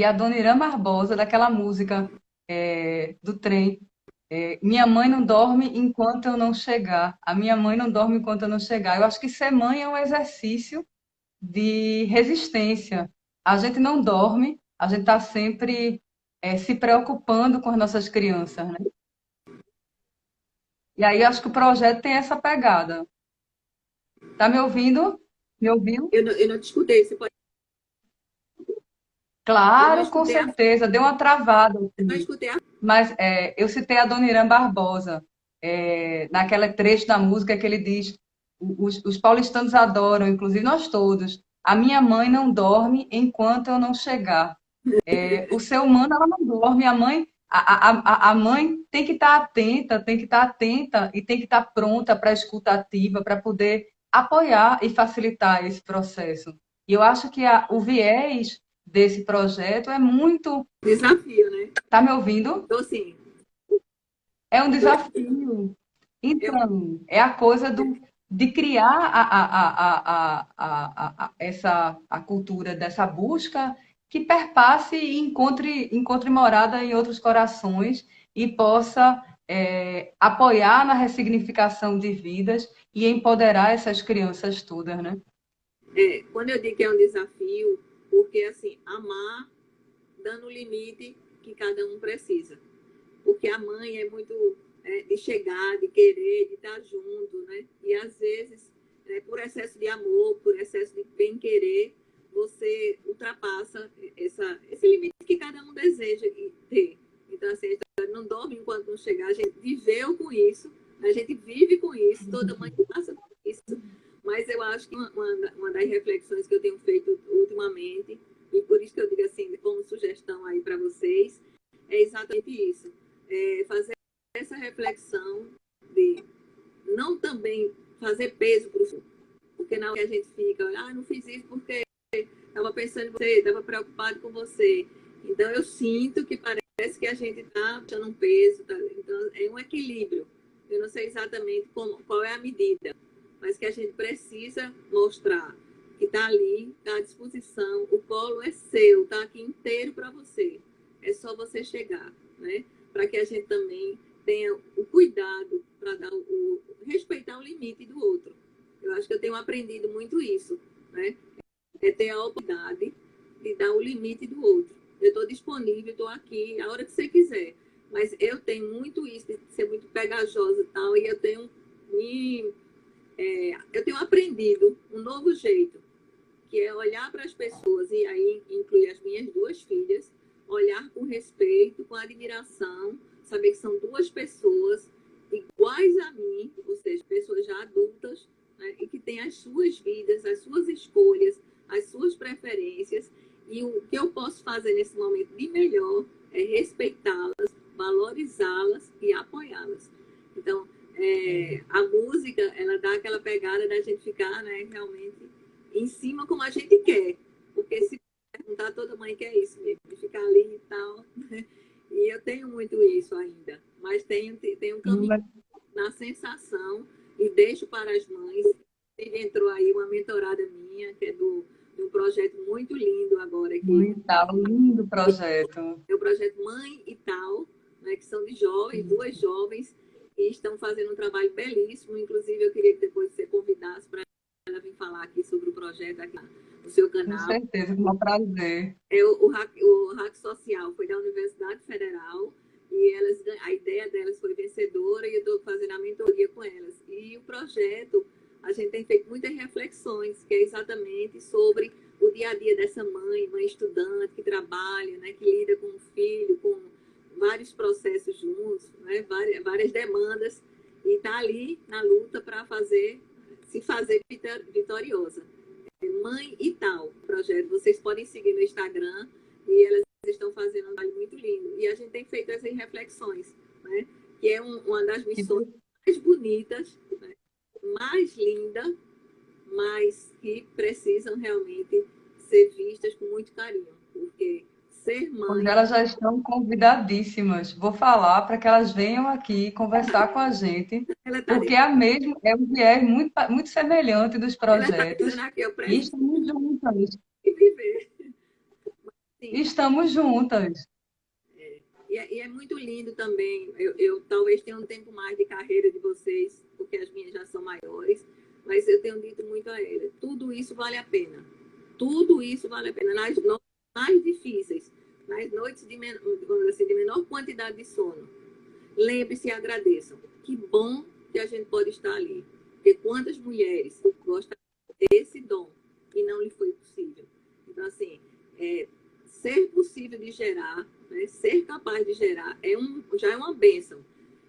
Adoniran Barbosa, daquela música do trem. Minha mãe não dorme enquanto eu não chegar. A minha mãe não dorme enquanto eu não chegar. Eu acho que ser mãe é um exercício de resistência. A gente não dorme, a gente está sempre se preocupando com as nossas crianças, né? E aí eu acho que o projeto tem essa pegada. Tá me ouvindo? Me ouviu? Eu não te escutei, você pode... Eu não Claro, com escutei a... certeza. Deu uma travada Eu não aqui. escutei a... Mas eu citei a Dona Irã Barbosa, naquele trecho da música que ele diz: os paulistanos adoram, inclusive nós todos. A minha mãe não dorme enquanto eu não chegar. O ser humano, ela não dorme. A mãe tem que estar atenta, tem que estar atenta e tem que estar pronta para a escuta ativa, para poder apoiar e facilitar esse processo. E eu acho que o viés desse projeto é muito. Desafio, né? Tá me ouvindo? Então, sim. É um desafio. Então, é a coisa de criar a cultura dessa busca que perpasse e encontre morada em outros corações e possa apoiar na ressignificação de vidas e empoderar essas crianças todas, né? Quando eu digo que é um desafio, porque, assim, amar dando o limite que cada um precisa. Porque a mãe é muito de chegar, de querer, de estar junto, né? E às vezes, por excesso de amor, por excesso de bem-querer, você ultrapassa esse limite que cada um deseja ter. Então, assim, a gente não dorme enquanto não chegar, a gente viveu com isso, a gente vive com isso, toda mãe passa por isso. Mas eu acho que uma das reflexões que eu tenho feito ultimamente, e por isso que eu digo assim, como sugestão aí para vocês, é exatamente isso. Fazer essa reflexão de não também fazer peso para o futuro. Porque na hora que a gente fica, não fiz isso porque estava pensando em você, estava preocupado com você. Então eu sinto que parece que a gente está puxando um peso. Tá? Então é um equilíbrio. Eu não sei exatamente qual é a medida, mas que a gente precisa mostrar que está ali, está à disposição, o colo é seu, está aqui inteiro para você. É só você chegar, né? Para que a gente também tenha o cuidado para respeitar o limite do outro. Eu acho que eu tenho aprendido muito isso, né? É ter a oportunidade de dar o limite do outro. Eu estou disponível, estou aqui a hora que você quiser. Mas eu tenho muito isso de ser muito pegajosa e tal, e eu tenho aprendido um novo jeito, que é olhar para as pessoas, e aí inclui as minhas duas filhas, olhar com respeito, com admiração, saber que são duas pessoas iguais a mim, ou seja, pessoas já adultas, né, e que têm as suas vidas, as suas escolhas, as suas preferências, e o que eu posso fazer nesse momento de melhor é respeitá-las, valorizá-las e apoiá-las. Então, a música, ela dá aquela pegada da gente ficar, né, realmente em cima como a gente quer, porque se perguntar, toda mãe quer isso mesmo, de ficar ali e tal, né? E eu tenho muito isso ainda, mas tenho um caminho na sensação e deixo para as mães. Entrou aí uma mentorada minha, que é de um projeto muito lindo agora aqui. Muito lindo projeto. É o projeto Mãe e Tal, né, que são de jovens, duas jovens, e estão fazendo um trabalho belíssimo. Inclusive, eu queria que depois você convidasse para ela vir falar aqui sobre o projeto aqui no seu canal. Com certeza, com um prazer. O Hack Social foi da Universidade Federal e a ideia delas foi vencedora e eu estou fazendo a mentoria com elas. E o projeto, a gente tem feito muitas reflexões, que é exatamente sobre o dia a dia dessa mãe estudante que trabalha, né, que lida com o filho, com vários processos juntos, né, várias demandas. e está ali na luta para se fazer vitoriosa. Mãe e Tal, projeto. Vocês podem seguir no Instagram e elas estão fazendo um trabalho muito lindo. E a gente tem feito essas reflexões, né? Que é uma das missões mais bonitas, né? Mais linda, mas que precisam realmente ser vistas com muito carinho, porque ser Pois mãe... elas já estão convidadíssimas. Vou falar para que elas venham aqui conversar com a gente, Ela está porque é um viés muito semelhante dos dizendo projetos. aqui, eu E preciso estamos juntas. viver. Sim, Estamos juntas. e é muito lindo também. Eu talvez tenha um tempo mais de carreira de vocês, porque as minhas já são maiores, mas eu tenho dito muito a elas: tudo isso vale a pena. Tudo isso vale a pena. Nas noites mais difíceis, nas noites de menor quantidade de sono, lembre-se e agradeçam. Que bom que a gente pode estar ali. Porque quantas mulheres gostam desse dom e não lhe foi possível. Então, assim, ser possível de gerar, né, ser capaz de gerar, já é uma bênção.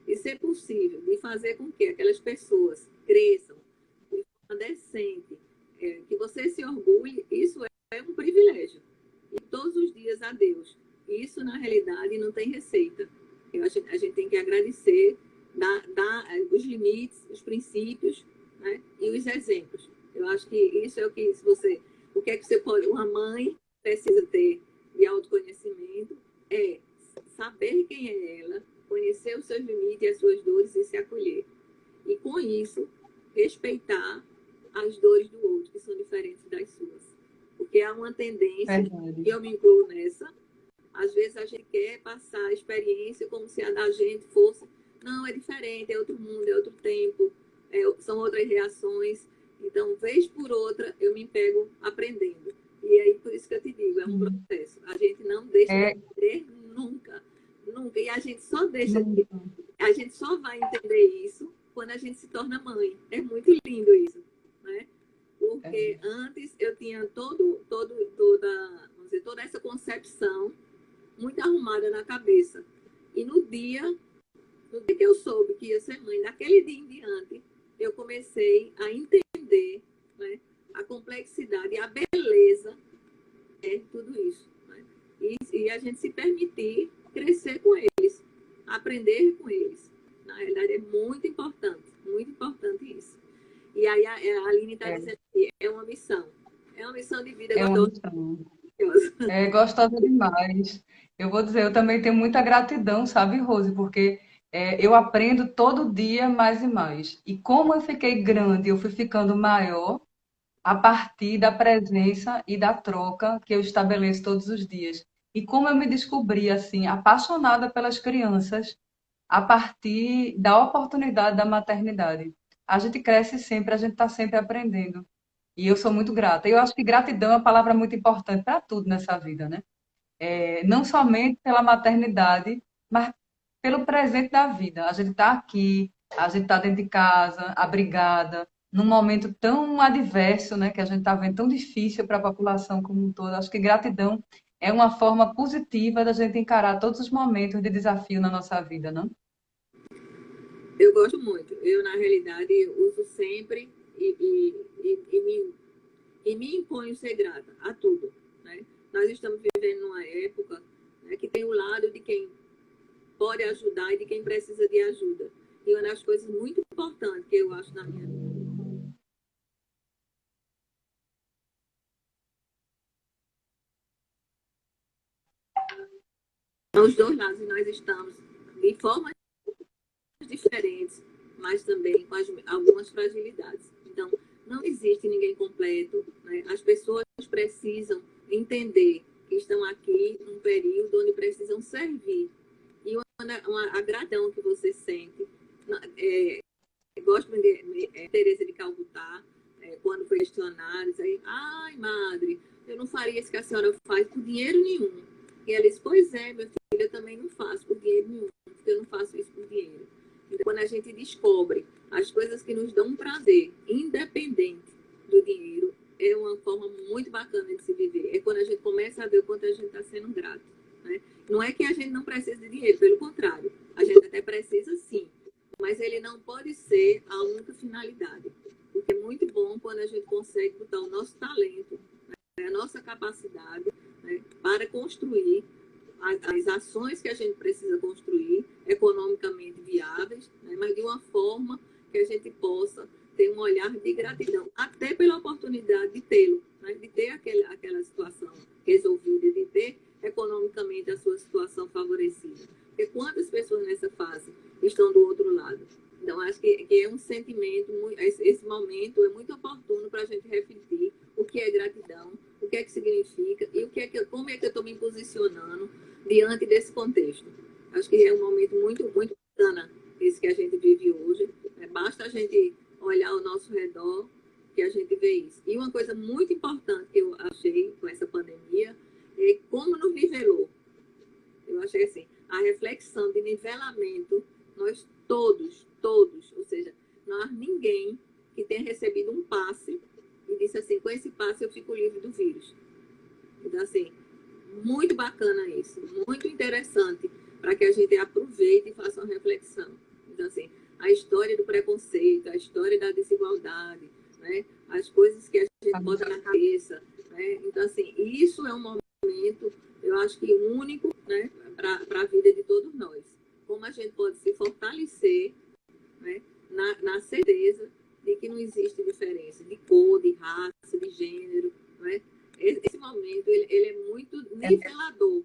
E ser possível de fazer com que aquelas pessoas cresçam de forma decente, que você se orgulhe, isso é um privilégio. E todos os dias a Deus. Isso, na realidade, não tem receita. A gente tem que agradecer, dar os limites, os princípios, né, e os exemplos. Eu acho que isso é o que, o que é que você pode, uma mãe precisa ter de autoconhecimento, é saber quem é ela, conhecer os seus limites e as suas dores e se acolher. E com isso, respeitar as dores do outro, que são diferentes das suas. Porque há uma tendência, Verdade. e eu me incluo nessa, às vezes a gente quer passar a experiência como se a da gente fosse, não, é diferente, é outro mundo, é outro tempo, são outras reações. Então, vez por outra, eu me pego aprendendo. E aí, por isso que eu te digo, é um processo. A gente não deixa de aprender nunca. Nunca. E a gente só vai entender isso quando a gente se torna mãe. É muito lindo isso, né? Porque antes eu tinha toda essa concepção muito arrumada na cabeça. E no dia que eu soube que ia ser mãe, naquele dia em diante, eu comecei a entender, né, a complexidade e a beleza de tudo isso. Né? E a gente se permitir crescer com eles, aprender com eles. Na realidade, é muito importante isso. E aí a Aline está dizendo que é uma missão. É uma missão de vida É uma missão. É gostosa demais. Eu vou dizer, eu também tenho muita gratidão, sabe, Rose? Porque eu aprendo todo dia mais e mais. E como eu fiquei grande, eu fui ficando maior a partir da presença e da troca que eu estabeleço todos os dias. E como eu me descobri, assim, apaixonada pelas crianças a partir da oportunidade da maternidade. A gente cresce sempre, a gente está sempre aprendendo. E eu sou muito grata. Eu acho que gratidão é uma palavra muito importante para tudo nessa vida, né? Não somente pela maternidade, mas pelo presente da vida. A gente está aqui, a gente está dentro de casa, abrigada, num momento tão adverso, né, que a gente está vendo, tão difícil para a população como um todo. Acho que gratidão é uma forma positiva da gente encarar todos os momentos de desafio na nossa vida, não? Eu gosto muito. Eu, na realidade, uso sempre e me imponho ser grata a tudo. Né? Nós estamos vivendo numa época, né, que tem o lado de quem pode ajudar e de quem precisa de ajuda. E uma das coisas muito importantes que eu acho na minha vida são os dois lados, e nós estamos de formas diferentes, mas também com algumas fragilidades. Então, não existe ninguém completo. Né? As pessoas precisam entender que estão aqui num período onde precisam servir. E a gratidão que você sente. Gosto de Teresa de Calcutá, quando foi questionada, aí, ai, madre, eu não faria isso que a senhora faz por dinheiro nenhum. E ela disse, pois é, meu filho, eu também não faço por dinheiro nenhum, porque eu não faço isso por dinheiro. Então, quando a gente descobre as coisas que nos dão um prazer, independente do dinheiro, é uma forma muito bacana de se viver. É quando a gente começa a ver o quanto a gente está sendo grato. Né? Não é que a gente não precisa de dinheiro, pelo contrário, a gente até precisa sim, mas ele não pode ser a única finalidade. Porque é muito bom quando a gente consegue botar o nosso talento, né, a nossa capacidade, né, para construir as ações que a gente precisa construir, economicamente viáveis, né, mas de uma forma que a gente possa ter um olhar de gratidão, até pela oportunidade de tê-lo, né, de ter aquela situação resolvida, de ter economicamente a sua situação favorecida. Porque quantas pessoas nessa fase estão do outro lado? Então, acho que é um sentimento, esse momento é muito oportuno para a gente refletir o que é gratidão, o que é que significa e como é que eu estou me posicionando diante desse contexto. Acho que é um momento muito, muito bacana esse que a gente vive hoje. Basta a gente olhar ao nosso redor que a gente vê isso. E uma coisa muito importante que eu achei com essa pandemia é como nos nivelou. Eu achei assim, a reflexão de nivelamento, nós todos, ou seja, não há ninguém que tenha recebido um passe e disse assim, com esse passe eu fico livre do vírus. Então, assim, muito bacana isso, muito interessante para que a gente aproveite e faça uma reflexão. Então, assim, a história do preconceito, a história da desigualdade, né? As coisas que a gente bota na cabeça, né? Então, assim, isso é um momento, eu acho que único, né, para a vida de todos nós. Como a gente pode se fortalecer, né, na certeza de que não existe diferença de cor, de raça, de gênero, né? Esse momento, ele é muito nivelador.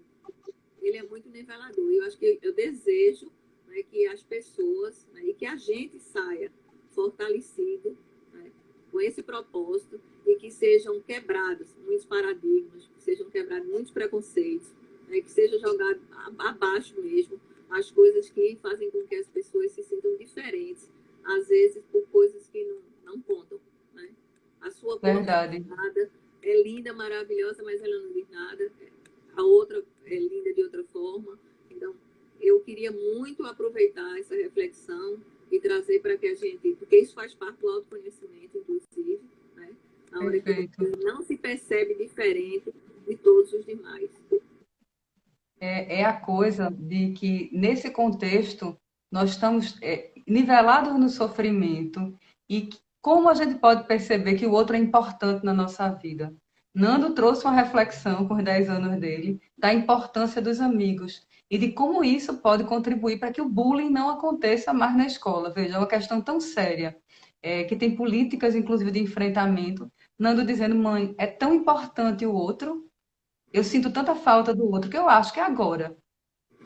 Ele é muito nivelador. E eu acho que eu desejo, né, que as pessoas, né, e que a gente saia fortalecido, né, com esse propósito e que sejam quebrados muitos paradigmas, que sejam quebrados muitos preconceitos, né, que seja jogado abaixo mesmo as coisas que fazem com que as pessoas se sintam diferentes, às vezes por coisas que não contam. Né? A sua cor é linda, maravilhosa, mas ela não diz nada. A outra é linda de outra forma. Então, eu queria muito aproveitar essa reflexão e trazer para que a gente, porque isso faz parte do autoconhecimento, inclusive, né? Na hora que você não se percebe diferente de todos os demais. É a coisa de que, nesse contexto, nós estamos nivelados no sofrimento e como a gente pode perceber que o outro é importante na nossa vida. Nando trouxe uma reflexão com os 10 anos dele da importância dos amigos e de como isso pode contribuir para que o bullying não aconteça mais na escola. Veja, é uma questão tão séria, que tem políticas, inclusive, de enfrentamento. Nando dizendo, mãe, é tão importante o outro, eu sinto tanta falta do outro que eu acho que é agora.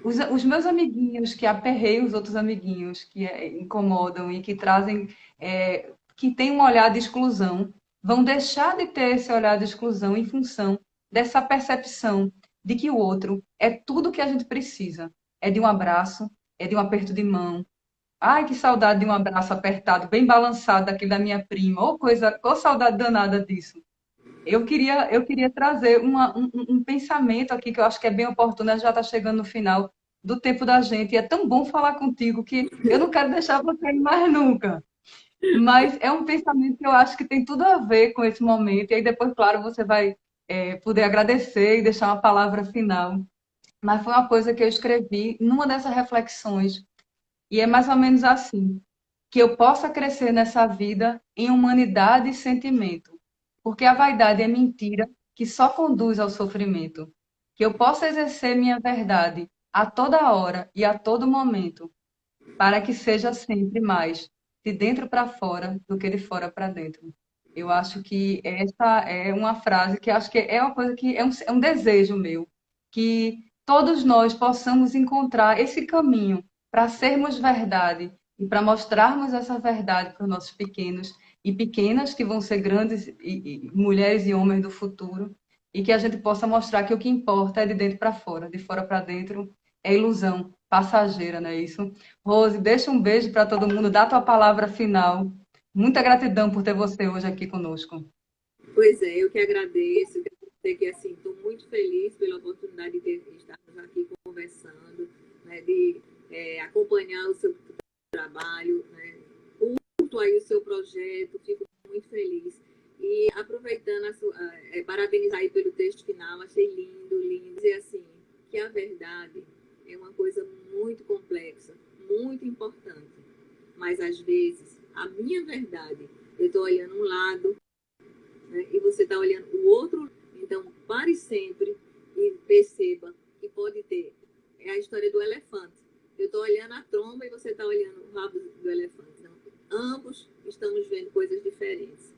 Os meus amiguinhos que aperreiam os outros amiguinhos, que incomodam e que trazem, que têm um olhar de exclusão, vão deixar de ter esse olhar de exclusão em função dessa percepção de que o outro é tudo que a gente precisa. É de um abraço, é de um aperto de mão. Ai, que saudade de um abraço apertado, bem balançado, daquele da minha prima. Ou coisa, ou saudade danada disso. Eu queria trazer um pensamento aqui que eu acho que é bem oportuno, já está chegando no final do tempo da gente, e é tão bom falar contigo que eu não quero deixar você ir mais nunca. Mas é um pensamento que eu acho que tem tudo a ver com esse momento, e aí depois, claro, você vai poder agradecer e deixar uma palavra final. Mas foi uma coisa que eu escrevi numa dessas reflexões, e é mais ou menos assim que eu possa crescer nessa vida em humanidade e sentimento. Porque a vaidade é mentira que só conduz ao sofrimento. Que eu possa exercer minha verdade a toda hora e a todo momento, para que seja sempre mais de dentro para fora do que de fora para dentro. Eu acho que essa é uma frase que acho que é uma coisa que é um desejo meu, que todos nós possamos encontrar esse caminho para sermos verdade e para mostrarmos essa verdade para os nossos pequenos e pequenas que vão ser grandes e mulheres e homens do futuro, e que a gente possa mostrar que o que importa é de dentro para fora, de fora para dentro é ilusão passageira, não é isso? Rose, deixa um beijo para todo mundo, dá tua palavra final. Muita gratidão por ter você hoje aqui conosco. Pois é, eu que agradeço, quero dizer que assim, estou muito feliz pela oportunidade de estarmos aqui conversando, né, de acompanhar o seu trabalho, né, curto aí o seu projeto, fico muito feliz. E aproveitando, parabenizar aí pelo texto final, achei lindo, lindo. Dizer assim, que a verdade é uma coisa muito complexa, muito importante. mas às vezes a minha verdade, eu estou olhando um lado, né, e você está olhando o outro. Então, pare sempre e perceba que pode ter. É a história do elefante. Eu estou olhando a tromba e você está olhando o rabo do elefante. Então, ambos estamos vendo coisas diferentes.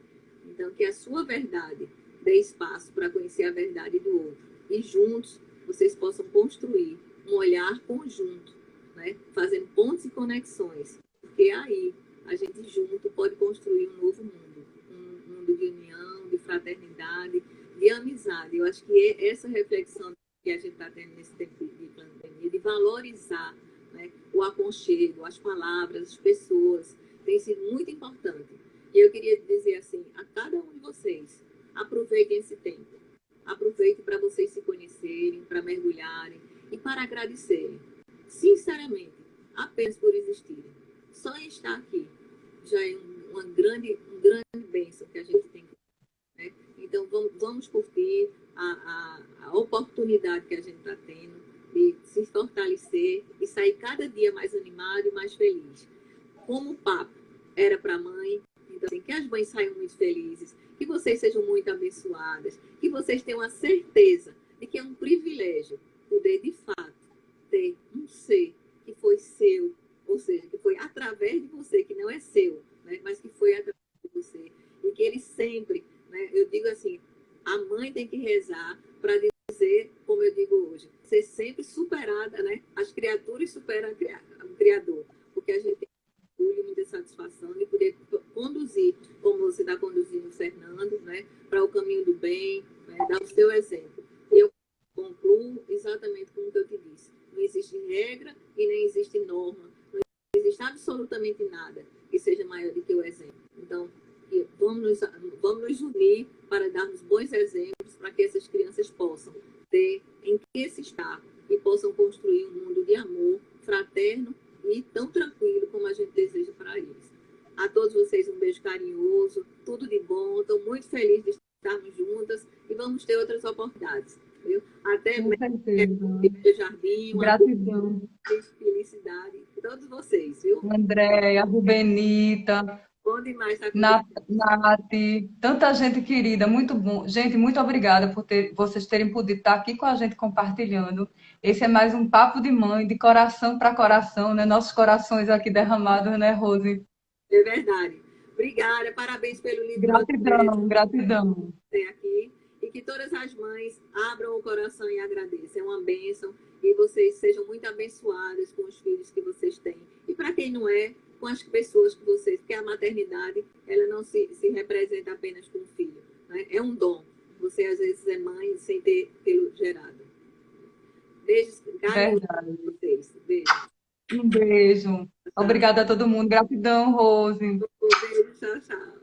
Então, que a sua verdade dê espaço para conhecer a verdade do outro. E juntos, vocês possam construir um olhar conjunto, né? Fazendo pontes e conexões. Porque aí, a gente junto pode construir um novo mundo. Um mundo de união, de fraternidade, de amizade. Eu acho que essa reflexão que a gente está tendo nesse tempo de pandemia, de valorizar, né, o aconchego, as palavras, as pessoas, tem sido muito importante. E eu queria dizer assim, a cada um de vocês, aproveitem esse tempo. Aproveitem para vocês se conhecerem, para mergulharem e para agradecerem. Sinceramente, apenas por existirem. Só em estar aqui já é uma grande bênção que a gente tem. Né? Então, vamos curtir a oportunidade que a gente está tendo de se fortalecer e sair cada dia mais animado e mais feliz. Como o papo era para a mãe, então, assim, que as mães saiam muito felizes, que vocês sejam muito abençoadas, que vocês tenham a certeza de que é um privilégio poder, de fato, ter um ser que foi seu, ou seja, que foi através de você, que não é seu, né, mas que foi através de você. E que ele sempre, né, eu digo assim, a mãe tem que rezar para dizer, como eu digo hoje, ser sempre superada, né? As criaturas superam o Criador, porque a gente tem orgulho, muita satisfação de poder conduzir, como você está conduzindo o Fernando, né? Para o caminho do bem, né? Dar o seu exemplo. E eu concluo exatamente como eu te disse. Não existe regra e nem existe norma. Não existe absolutamente nada que seja maior do que o exemplo. Então, vamos nos unir para darmos bons exemplos para que essas crianças possam ter em que se estar e possam construir um mundo de amor fraterno e tão tranquilo como a gente deseja para eles. A todos vocês um beijo carinhoso, tudo de bom, estou muito feliz de estarmos juntas e vamos ter outras oportunidades. Viu? Até Jardim, gratidão. Felicidade, todos vocês, viu? Andréia, Rubenita, Bom demais estar com Nath, tanta gente querida, muito bom. Gente, muito obrigada por vocês terem podido estar aqui com a gente compartilhando. Esse é mais um papo de mãe, de coração para coração, né? Nossos corações aqui derramados, né, Rose? É verdade. Obrigada, parabéns pelo livro. Gratidão, gratidão. Tem aqui. E que todas as mães abram o coração e agradeçam. É uma bênção. E vocês sejam muito abençoadas com os filhos que vocês têm. E para quem não é, com as pessoas que vocês... Porque a maternidade, ela não se representa apenas com o filho. Né? É um dom. Você, às vezes, é mãe sem tê-lo gerado. Beijos carinhosos para vocês. Beijo. Um beijo. Obrigada a todo mundo. Gratidão, Rose. Um beijo. Tchau, tchau.